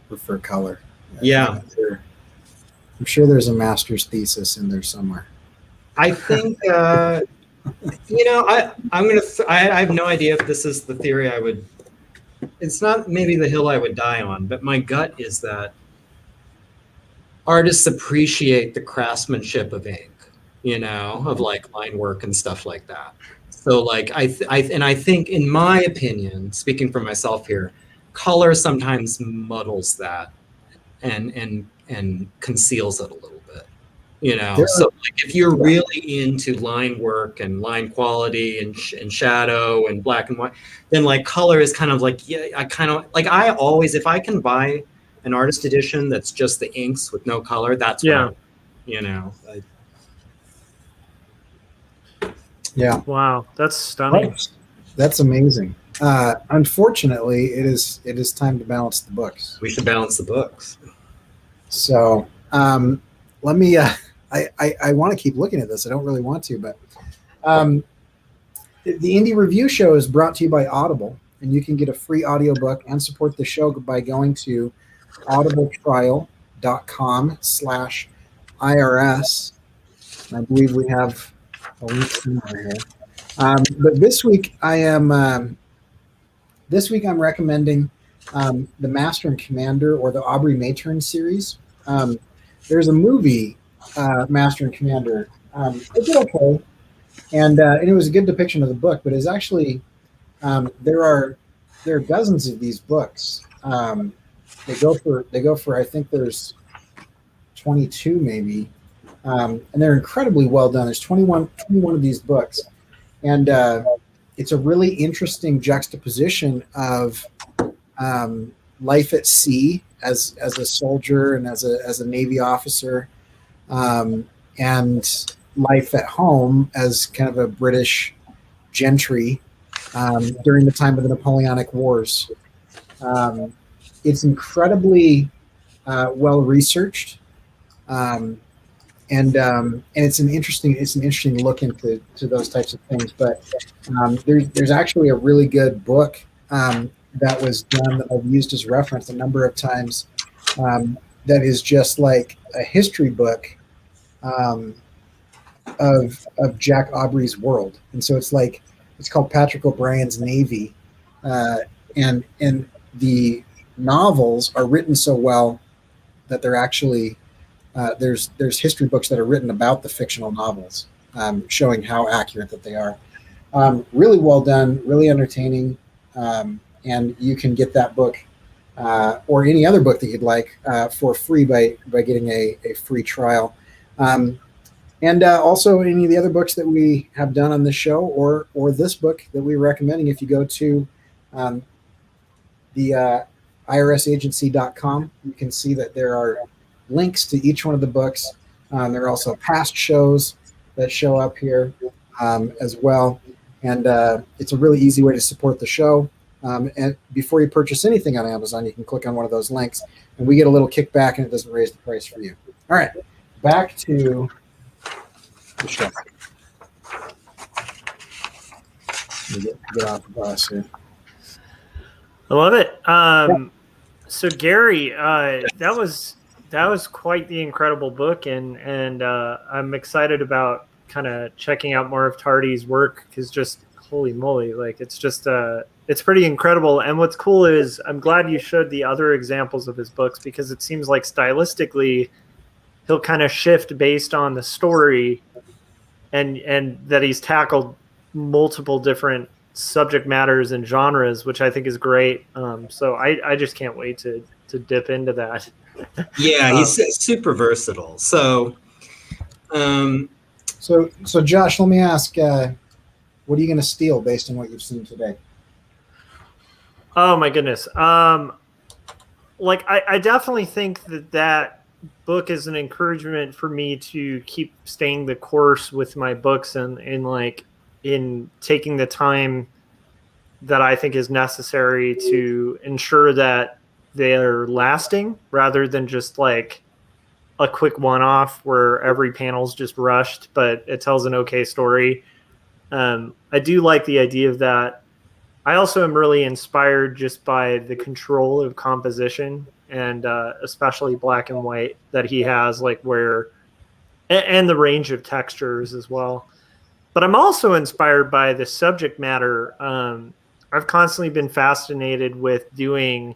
prefer color. Yeah. I'm sure there's a master's thesis in there somewhere. I think, I have no idea if this is the theory it's not maybe the hill I would die on, but my gut is that artists appreciate the craftsmanship of ink, of like line work and stuff like that. So like, I think in my opinion, speaking for myself here, color sometimes muddles that and conceals it a little bit, so like if you're really into line work and line quality and shadow and black and white, then like color is kind of like, I always, if I can buy an artist edition that's just the inks with no color, that's what yeah. Wow, that's stunning. That's amazing. Unfortunately, it is time to balance the books. We should balance the books. So let me. I want to keep looking at this. I don't really want to, but the Indie Review Show is brought to you by Audible, and you can get a free audiobook and support the show by going to audibletrial.com/IRS. I believe we have a link somewhere here. But this week I'm recommending the Master and Commander, or the Aubrey Matern series. There's a movie, Master and Commander. It did okay, and it was a good depiction of the book. But it's actually there are dozens of these books. They go for I think there's 22 maybe, and they're incredibly well done. There's 21 of these books, and it's a really interesting juxtaposition of life at sea as a soldier and as a Navy officer, and life at home as kind of a British gentry during the time of the Napoleonic Wars. It's incredibly well researched, and it's an interesting look into those types of things. But there's actually a really good book that was done that I've used as reference a number of times. That is just like a history book of Jack Aubrey's world, and so it's called Patrick O'Brien's Navy, and the novels are written so well that they're actually there's history books that are written about the fictional novels, showing how accurate that they are. Really well done, really entertaining, and you can get that book or any other book that you'd like for free by getting a free trial. And also any of the other books that we have done on this show, or this book that we're recommending. If you go to the irsagency.com, you can see that there are links to each one of the books. There are also past shows that show up here as well. And it's a really easy way to support the show. And before you purchase anything on Amazon, you can click on one of those links, and we get a little kickback, and it doesn't raise the price for you. All right, back to the show. Get off the bus here. I love it. So Gary, that was quite the incredible book, and I'm excited about kind of checking out more of Tardi's work, because just holy moly, like it's just it's pretty incredible. And what's cool is I'm glad you showed the other examples of his books, because it seems like stylistically he'll kind of shift based on the story, and that he's tackled multiple different subject matters and genres, which I think is great. So I just can't wait to dip into that. Yeah, he's super versatile. So so Josh, let me ask, what are you going to steal based on what you've seen today? Oh my goodness. Like I definitely think that book is an encouragement for me to keep staying the course with my books and like in taking the time that I think is necessary to ensure that they're lasting rather than just like a quick one-off where every panel's just rushed, but it tells an okay story. I do like the idea of that. I also am really inspired just by the control of composition and especially black and white that he has, like where, and the range of textures as well. But I'm also inspired by the subject matter. I've constantly been fascinated with doing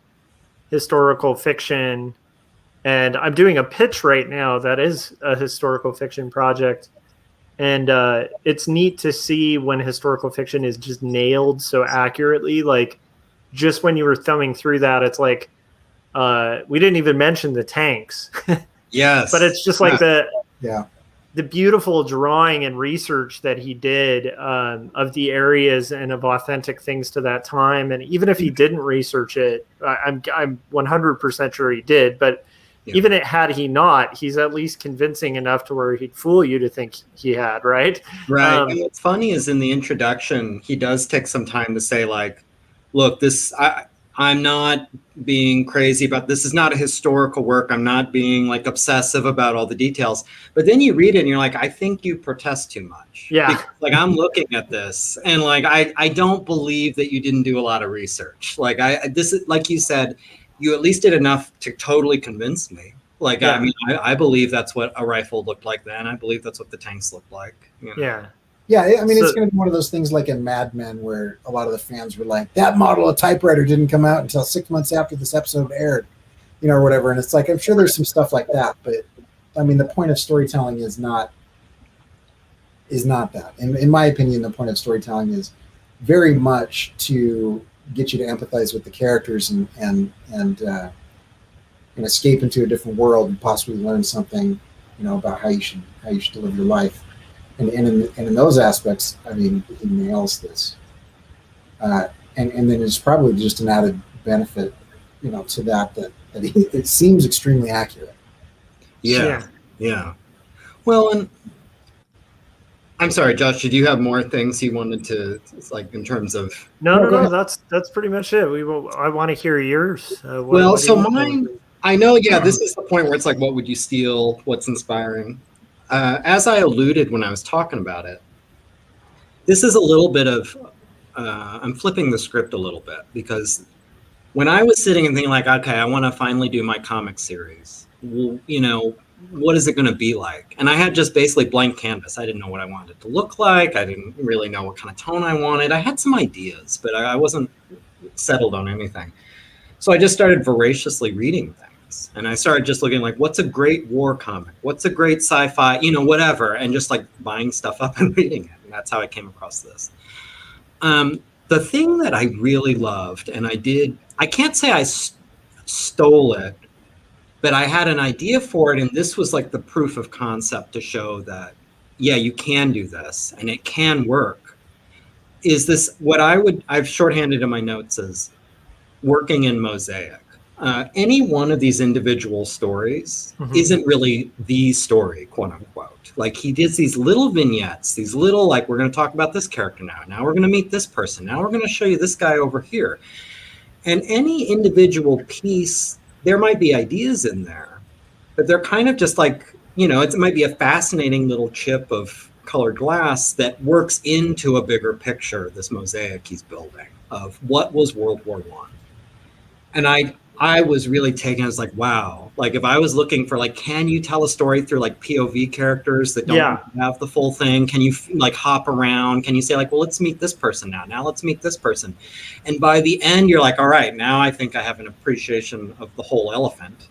historical fiction, and I'm doing a pitch right now that is a historical fiction project. And it's neat to see when historical fiction is just nailed so accurately. Like just when you were thumbing through that, it's like we didn't even mention the tanks. Yes, but it's just like the beautiful drawing and research that he did of the areas and of authentic things to that time. And even if he didn't research it, I'm 100% sure he did. But even had he not, he's at least convincing enough to where he'd fool you to think he had, right? Right. And what's funny is in the introduction, he does take some time to say, like, look, I'm not being crazy about this. Is not a historical work. I'm not being like obsessive about all the details. But then you read it and you're like, I think you protest too much. Yeah. Because, like, I'm looking at this and like I don't believe that you didn't do a lot of research. Like this is, like you said, you at least did enough to totally convince me. Like, I mean, I believe that's what a rifle looked like then. I believe that's what the tanks looked like. You know? Yeah. Yeah, I mean, it's going to be one of those things like in Mad Men where a lot of the fans were like, that model of typewriter didn't come out until 6 months after this episode aired, you know, or whatever. And it's like, I'm sure there's some stuff like that. But, I mean, the point of storytelling is not that. In my opinion, the point of storytelling is very much to get you to empathize with the characters and escape into a different world and possibly learn something, you know, about how you should live your life. And in those aspects, I mean, he nails this. And then it's probably just an added benefit, you know, to that it seems extremely accurate. Yeah. Well, and I'm sorry, Josh, did you have more things you wanted to, like, in terms of? No, that's pretty much it. I want to hear yours. So mine, I know, this is the point where it's like, what would you steal? What's inspiring? As I alluded when I was talking about it, this is a little bit of, I'm flipping the script a little bit, because when I was sitting and thinking like, okay, I want to finally do my comic series, well, you know, what is it going to be like? And I had just basically blank canvas. I didn't know what I wanted it to look like. I didn't really know what kind of tone I wanted. I had some ideas, but I wasn't settled on anything. So I just started voraciously reading things. And I started just looking like, what's a great war comic? What's a great sci-fi, you know, whatever. And just like buying stuff up and reading it. And that's how I came across this. The thing that I really loved, and I can't say I stole it, but I had an idea for it, and this was like the proof of concept to show that, yeah, you can do this, and it can work, is this, what I've shorthanded in my notes as working in mosaic. Any one of these individual stories isn't really the story, quote unquote. Like, he does these little vignettes, these little, like, we're going to talk about this character now. Now we're going to meet this person. Now we're going to show you this guy over here. And any individual piece, there might be ideas in there, but they're kind of just like, you know, it might be a fascinating little chip of colored glass that works into a bigger picture, this mosaic he's building of what was World War I. And I was really taken as like, wow, like if I was looking for like, can you tell a story through like POV characters that don't have the full thing? Can you like hop around? Can you say like, well, let's meet this person now. Now let's meet this person. And by the end, you're like, all right, now I think I have an appreciation of the whole elephant.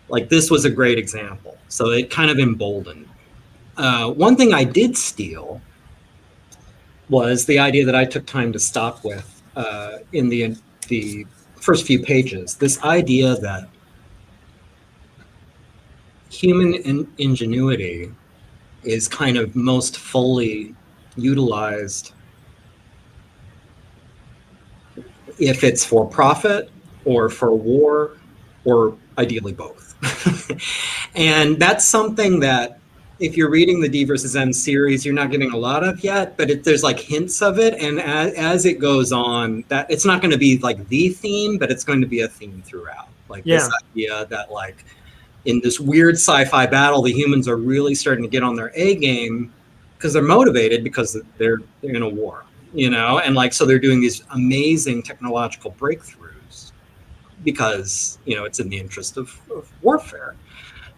Like, this was a great example. So it kind of emboldened. One thing I did steal was the idea that I took time to stop with in the first few pages, this idea that human ingenuity is kind of most fully utilized if it's for profit or for war or ideally both. And that's something that if you're reading the D versus M series, you're not getting a lot of yet, but there's like hints of it. And as it goes on, that it's not going to be like the theme, but it's going to be a theme throughout. Like this idea that like in this weird sci-fi battle, the humans are really starting to get on their A game because they're motivated because they're in a war, you know? And like, so they're doing these amazing technological breakthroughs because, you know, it's in the interest of warfare.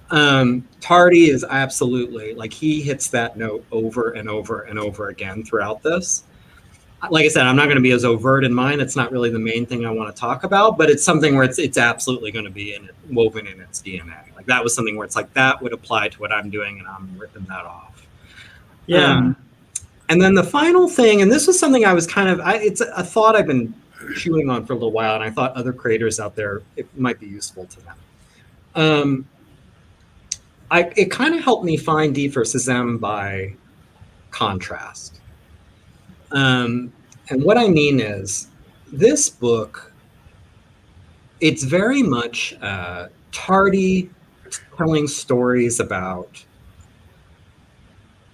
Tardi is absolutely, like, he hits that note over and over and over again throughout this. Like I said, I'm not going to be as overt in mine. It's not really the main thing I want to talk about, but it's something where it's absolutely going to be woven in its DNA. Like that was something where it's like that would apply to what I'm doing, and I'm ripping that off. Yeah. And then the final thing, and this was something I was kind of, it's a thought I've been chewing on for a little while, and I thought other creators out there, it might be useful to them. It kind of helped me find D versus M by contrast. And what I mean is, this book, it's very much Tardi telling stories about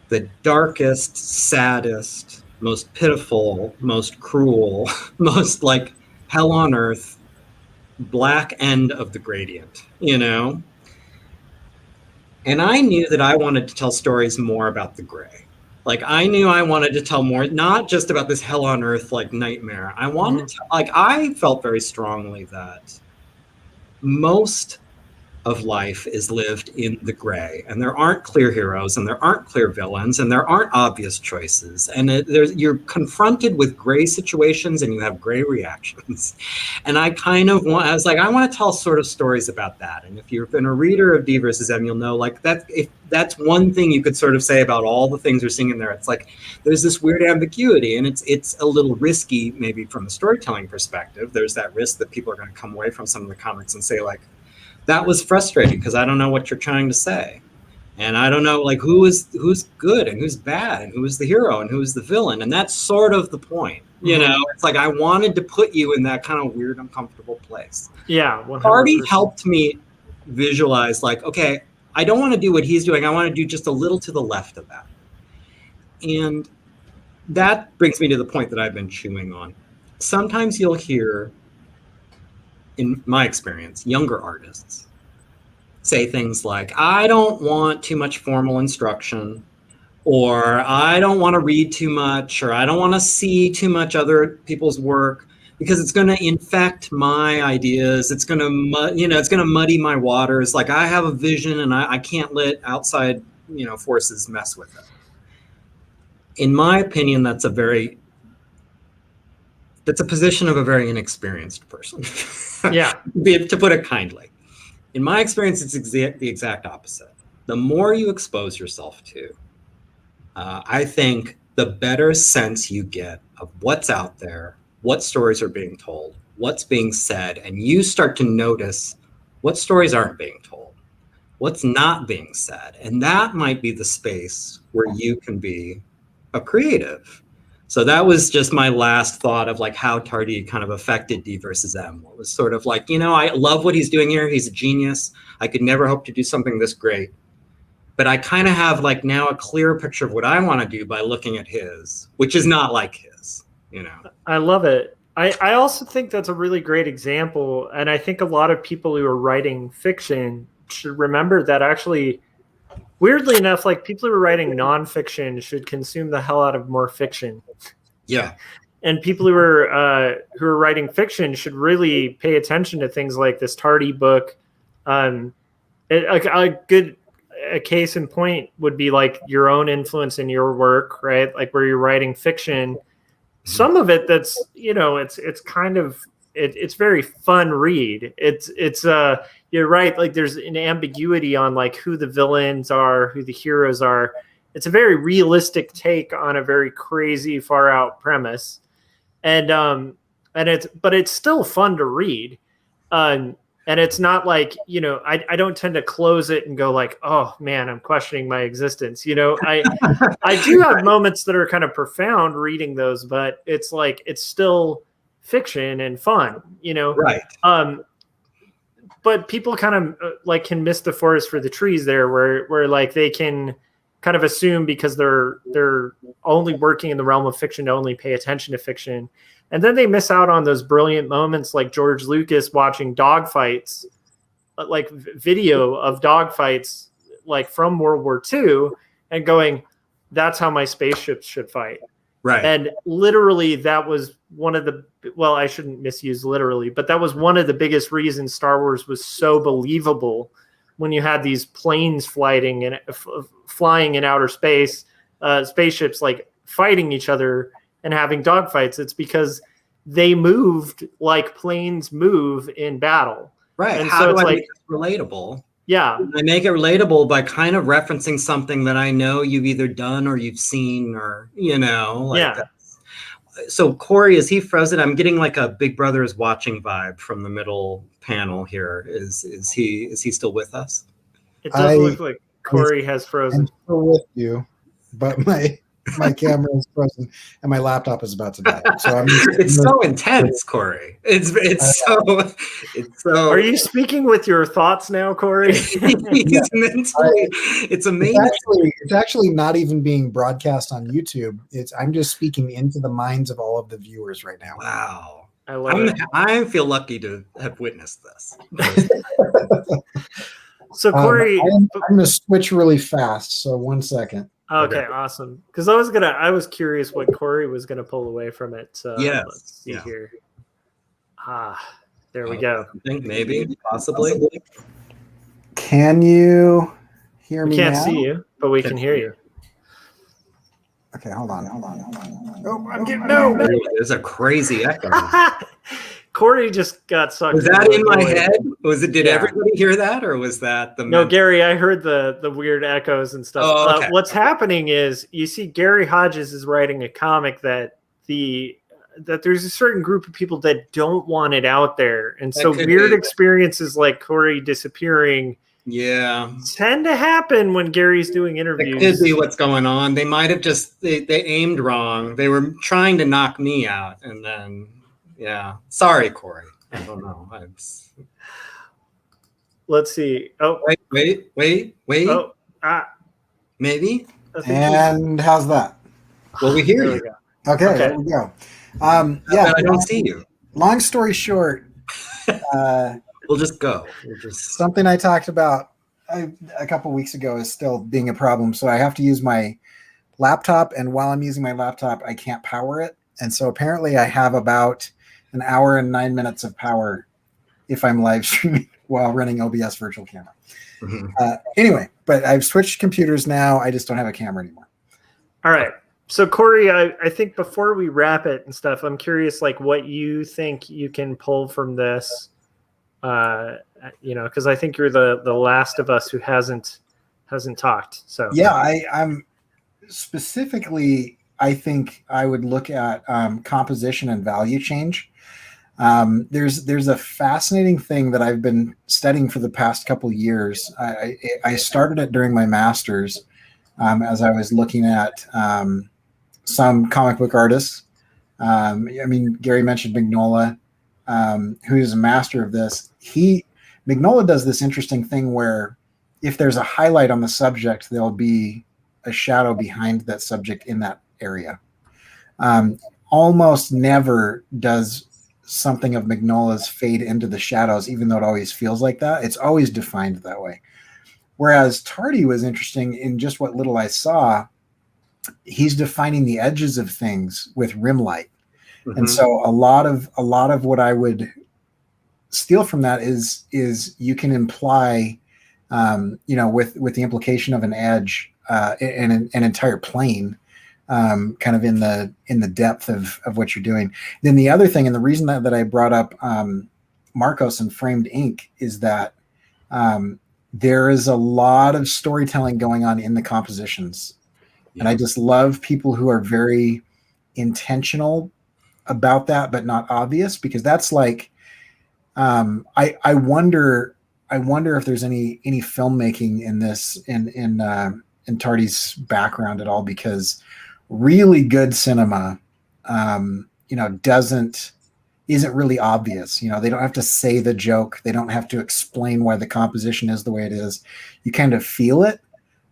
the darkest, saddest, most pitiful, most cruel, most like hell on earth, black end of the gradient, you know? And I knew that I wanted to tell stories more about the gray. Like I knew I wanted to tell more, not just about this hell on earth like nightmare. I wanted to, like, I felt very strongly that most of life is lived in the gray, and there aren't clear heroes, and there aren't clear villains, and there aren't obvious choices, and you're confronted with gray situations, and you have gray reactions. And I was like, I want to tell sort of stories about that. And if you've been a reader of D versus M, you'll know like that. If that's one thing you could sort of say about all the things we're seeing in there, it's like there's this weird ambiguity, and it's a little risky maybe from a storytelling perspective. There's that risk that people are going to come away from some of the comics and say like, that was frustrating because I don't know what you're trying to say. And I don't know like who's good and who's bad and who is the hero and who is the villain. And that's sort of the point. You know, it's like I wanted to put you in that kind of weird, uncomfortable place. Yeah. 100%. Tardi helped me visualize like, okay, I don't want to do what he's doing. I want to do just a little to the left of that. And that brings me to the point that I've been chewing on. Sometimes you'll hear, in my experience, younger artists say things like, I don't want too much formal instruction, or I don't want to read too much, or I don't want to see too much other people's work because it's going to infect my ideas. It's going to, it's going to muddy my waters. Like I have a vision and I can't let outside, forces mess with it. In my opinion, that's a position of a very inexperienced person. Yeah. To put it kindly. In my experience, it's the exact opposite. The more you expose yourself to, I think the better sense you get of what's out there, what stories are being told, what's being said, and you start to notice what stories aren't being told, what's not being said. And that might be the space where you can be a creative. So that was just my last thought of like how Tardi kind of affected D versus M. It was sort of like, I love what he's doing here. He's a genius. I could never hope to do something this great. But I kind of have like now a clear picture of what I want to do by looking at his, which is not like his, I love it. I also think that's a really great example. And I think a lot of people who are writing fiction should remember that actually, weirdly enough, like people who are writing nonfiction should consume the hell out of more fiction. Yeah. And people who are writing fiction should really pay attention to things like this Tardi book. A case in point would be like your own influence in your work, right? Like where you're writing fiction. Some of it that's, it's kind of, it's very fun read. It's you're right. Like there's an ambiguity on like who the villains are, who the heroes are. It's a very realistic take on a very crazy, far out premise. And it's still fun to read. And it's not like, I don't tend to close it and go like, oh man, I'm questioning my existence. I do have moments that are kind of profound reading those, but it's like, it's still fiction and fun, Right. but people kind of like can miss the forest for the trees there, where like they can kind of assume because they're only working in the realm of fiction to only pay attention to fiction, and then they miss out on those brilliant moments like George Lucas watching dogfights, like video of dogfights like from World War II, and going, that's how my spaceships should fight. Right. And literally that was one of the, well, I shouldn't misuse literally, but that was one of the biggest reasons Star Wars was so believable when you had these planes flying in outer space, spaceships like fighting each other and having dogfights. It's because they moved like planes move in battle. Right. And How so do it's I like, make it relatable? yeah. I make it relatable by kind of referencing something that I know you've either done or you've seen, or, you know, like Yeah. that. So Corey, is he frozen? I'm getting like a Big Brother is watching vibe from the middle panel here. Is he still with us? It does look like Corey has frozen. I'm still with you, but my camera is frozen and my laptop is about to die. So it's so intense, Corey. It's so. Are you speaking with your thoughts now, Corey? He's mentally. It's amazing. It's actually not even being broadcast on YouTube. I'm just speaking into the minds of all of the viewers right now. Wow. I love it. I feel lucky to have witnessed this. So Corey, I'm going to switch really fast. So 1 second. Okay, awesome. Because I was curious what Corey was gonna pull away from it. So yes. Let's see here. There we go. I think maybe, possibly. Can you hear me? We can't now? see you, but we can hear you. Okay, hold on. Oh, I'm getting no. There's a crazy echo. Corey just got sucked. Was that in my head? Was it? Did everybody hear that, or was that the? No, Gary, I heard the weird echoes and stuff. Oh, okay. What's happening is you see Gary Hodges is writing a comic that there's a certain group of people that don't want it out there, and so weird experiences like Corey disappearing. Yeah, tend to happen when Gary's doing interviews. It could be what's going on. They might have just they aimed wrong. They were trying to knock me out, and then. Yeah. Sorry, Corey. I don't know. Let's see. Oh, wait. Oh, maybe. And how's that? Well, we hear you. Okay, there we go. Yeah. I don't see you. Long story short, we'll just go. Something I talked about a couple weeks ago is still being a problem. So I have to use my laptop, and while I'm using my laptop, I can't power it. And so apparently I have about an hour and 9 minutes of power if I'm live streaming while running OBS virtual camera. Mm-hmm. Anyway, but I've switched computers now. I just don't have a camera anymore. All right. So Corey, I think before we wrap it and stuff, I'm curious, like what you think you can pull from this, because I think you're the last of us who hasn't talked. So yeah, I'm specifically, I think I would look at composition and value change. There's a fascinating thing that I've been studying for the past couple years. I started it during my master's as I was looking at some comic book artists. Gary mentioned Mignola, who is a master of this. Mignola does this interesting thing where if there's a highlight on the subject, there'll be a shadow behind that subject in that area. Almost never does something of Mignola's fade into the shadows, even though it always feels like that. It's always defined that way. Whereas Tardi was interesting in just what little I saw. He's defining the edges of things with rim light. Mm-hmm. And so a lot of what I would steal from that is you can imply, with the implication of an edge, an entire plane, kind of in the depth of what you're doing. Then the other thing, and the reason that I brought up Marcos and framed ink is that there is a lot of storytelling going on in the compositions. Yeah. And I just love people who are very intentional about that, but not obvious, because that's like, I wonder if there's any filmmaking in this, in Tardi's background at all, because really good cinema, doesn't isn't really obvious. You know, they don't have to say the joke. They don't have to explain why the composition is the way it is. You kind of feel it.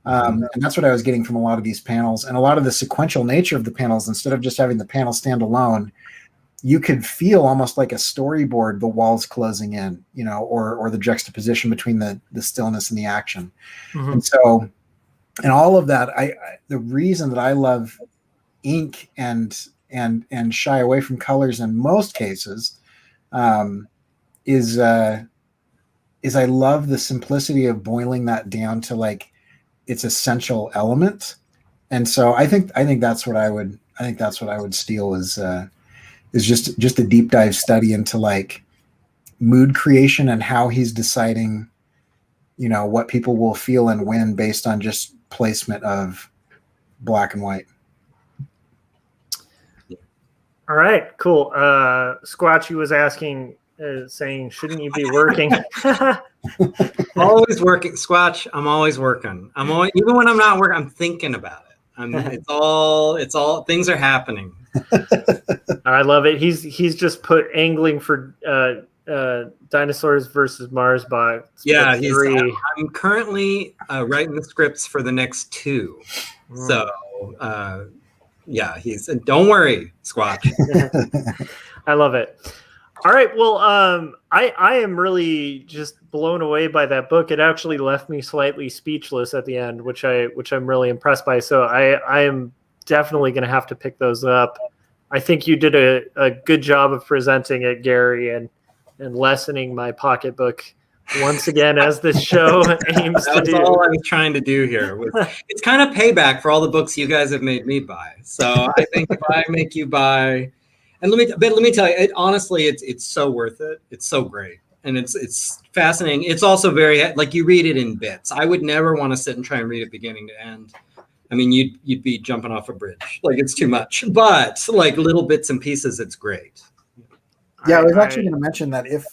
And that's what I was getting from a lot of these panels, and a lot of the sequential nature of the panels. Instead of just having the panel stand alone, you could feel almost like a storyboard, the walls closing in, you know, or the juxtaposition between the stillness and the action. And so, and all of that, the reason that I love ink and shy away from colors in most cases is I love the simplicity of boiling that down to like its essential element. And so I think that's what I would steal is just a deep dive study into like mood creation and how he's deciding, you know, what people will feel and when based on just placement of black and white. All right, cool. Squatchy was asking, saying, shouldn't you be working? Always working, Squatch. I'm always working. I'm always, even when I'm not working, I'm thinking about it. It's all things are happening. I love it. He's just put angling for Dinosaurs versus Mars box. Yeah, I'm currently writing the scripts for the next 2. So yeah, don't worry, Squatch. I love it. All right, well, I am really just blown away by that book. It actually left me slightly speechless at the end, which I'm really impressed by. So I am definitely going to have to pick those up. I think you did a good job of presenting it, Gary, and lessening my pocketbook once again, as this show aims to do. That's all I was trying to do here. It's kind of payback for all the books you guys have made me buy. So I think if I make you buy, and let me tell you, honestly, it's so worth it. It's so great, and it's fascinating. It's also very, like, you read it in bits. I would never want to sit and try and read it beginning to end. I mean, you'd be jumping off a bridge. Like, it's too much. But like little bits and pieces, it's great. Yeah, I was actually going to mention that if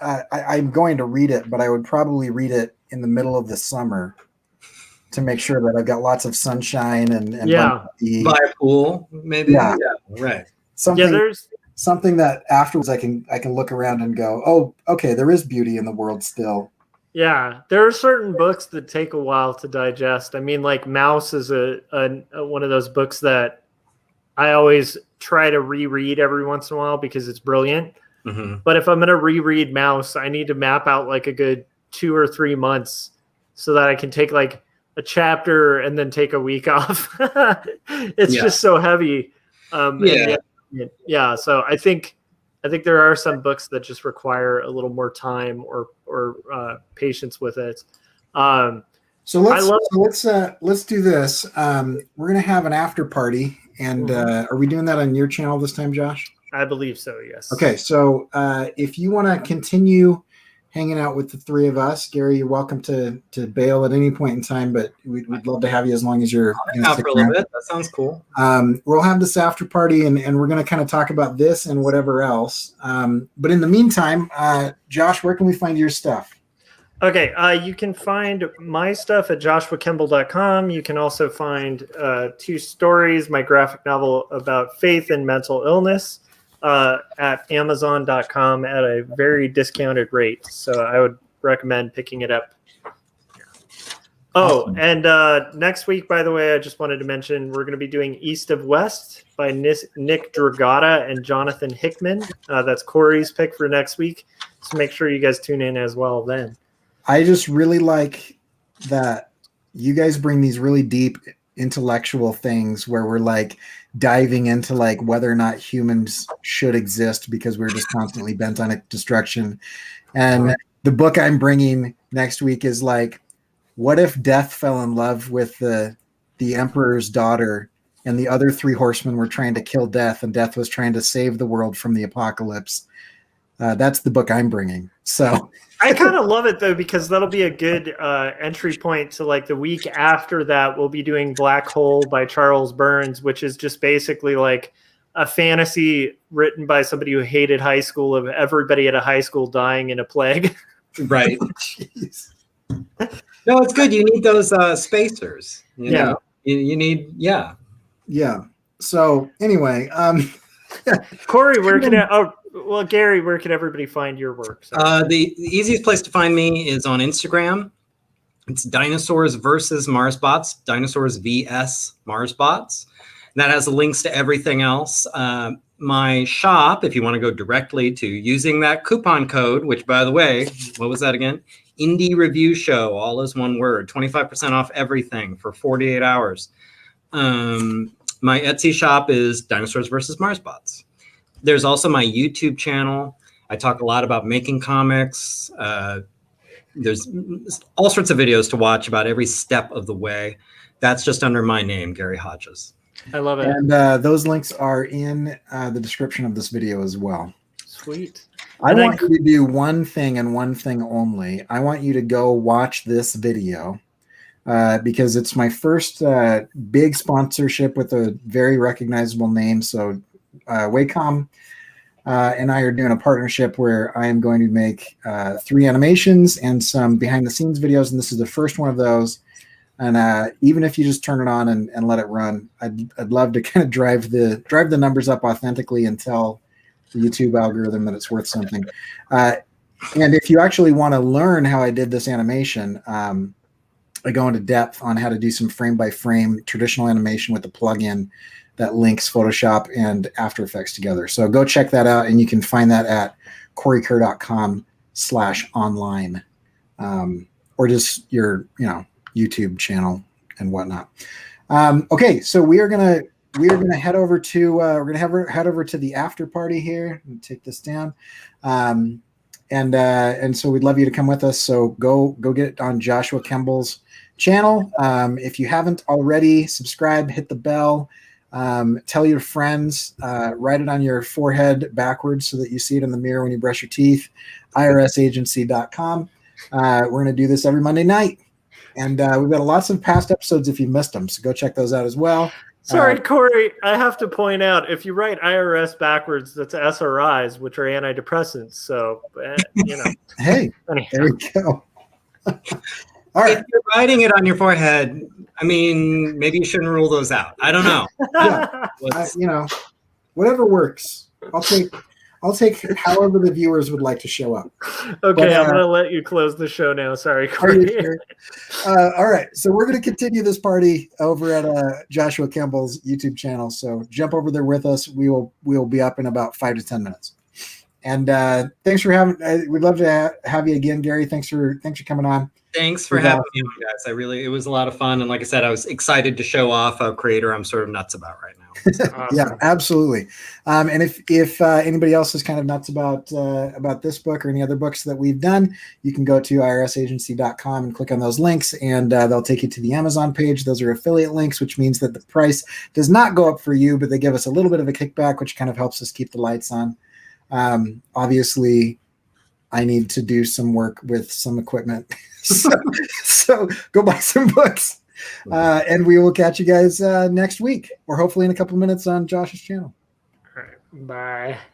I'm going to read it, but I would probably read it in the middle of the summer to make sure that I've got lots of sunshine and by a pool, maybe. Yeah, right. Something that afterwards I can look around and go, oh, okay, there is beauty in the world still. Yeah, there are certain books that take a while to digest. I mean, like Mouse is a one of those books that I always try to reread every once in a while because it's brilliant. But if I'm going to reread Mouse, I need to map out like a good 2 or 3 months so that I can take like a chapter and then take a week off. It's just so heavy. So I think there are some books that just require a little more time or patience with it. So let's do this. We're gonna have an after party, and are we doing that on your channel this time, Josh? I believe so. Yes. Okay. So if you want to continue hanging out with the 3 of us, Gary, you're welcome to bail at any point in time, but we'd love to have you as long as you're out for a little bit. That sounds cool. We'll have this after party, and we're going to kind of talk about this and whatever else. But in the meantime, Josh, where can we find your stuff? Okay, you can find my stuff at joshuakemble.com. You can also find 2 stories, my graphic novel about faith and mental illness, at amazon.com at a very discounted rate. So I would recommend picking it up. Oh, and next week, by the way, I just wanted to mention we're going to be doing East of West by Nick Dragata and Jonathan Hickman. That's Corey's pick for next week. So make sure you guys tune in as well then. I just really like that you guys bring these really deep intellectual things where we're like diving into like whether or not humans should exist because we're just constantly bent on destruction. And the book I'm bringing next week is like, what if Death fell in love with the Emperor's daughter and the other 3 horsemen were trying to kill Death and Death was trying to save the world from the apocalypse? That's the book I'm bringing. So I kind of love it though, because that'll be a good entry point to like the week after that. We'll be doing Black Hole by Charles Burns, which is just basically like a fantasy written by somebody who hated high school of everybody at a high school dying in a plague. Right. Jeez. No, it's good. You need those spacers. You know? You need, Yeah. So anyway, Corey, where can Well, Gary, where can everybody find your work? The easiest place to find me is on Instagram. It's Dinosaurs versus Marsbots, Dinosaurs vs Marsbots. That has the links to everything else. My shop, if you want to go directly to using that coupon code, which, by the way, what was that again? Indie Review Show, all is one word, 25% off everything for 48 hours. My Etsy shop is Dinosaurs versus Marsbots. There's also my YouTube channel. I talk a lot about making comics. There's all sorts of videos to watch about every step of the way. That's just under my name, Gary Hodges. I love it. And those links are in the description of this video as well. Sweet. I want you to do one thing and one thing only. I want you to go watch this video because it's my first big sponsorship with a very recognizable name. So Wacom and I are doing a partnership where I am going to make 3 animations and some behind the scenes videos. And this is the first one of those. And even if you just turn it on and let it run, I'd love to kind of drive the numbers up authentically and tell the YouTube algorithm that it's worth something. And if you actually want to learn how I did this animation, I go into depth on how to do some frame by frame traditional animation with a plugin that links Photoshop and After Effects together. So go check that out, and you can find that at coreykerr.com/online, or just your YouTube channel and whatnot. Okay, so we are gonna head over to head over to the after party here and take this down. And so we'd love you to come with us. So go get it on Joshua Kemball's channel. If you haven't already, subscribe, hit the bell, tell your friends, write it on your forehead backwards so that you see it in the mirror when you brush your teeth. irsagency.com. We're going to do this every Monday night. And we've got lots of past episodes if you missed them. So go check those out as well. Sorry, Corey, I have to point out, if you write IRS backwards, that's SRIs, which are antidepressants. So, Hey, there we go. All right. If you're writing it on your forehead, I mean, maybe you shouldn't rule those out. I don't know. Yeah. Whatever works. I'll take however the viewers would like to show up. Okay, I'm going to let you close the show now. Sorry, Corey. Sure? All right, so we're going to continue this party over at Joshua Kemball's YouTube channel. So jump over there with us. We will be up in about 5 to 10 minutes. And thanks for having. We'd love to have you again, Gary. Thanks for coming on. Thanks for having me on, guys. It was a lot of fun. And like I said, I was excited to show off a creator I'm sort of nuts about right now. Awesome. Yeah, absolutely. And if anybody else is kind of nuts about this book or any other books that we've done, you can go to irsagency.com and click on those links, and they'll take you to the Amazon page. Those are affiliate links, which means that the price does not go up for you, but they give us a little bit of a kickback, which kind of helps us keep the lights on. Obviously, I need to do some work with some equipment. So go buy some books. And we will catch you guys next week, or hopefully in a couple minutes on Josh's channel. All right. Bye.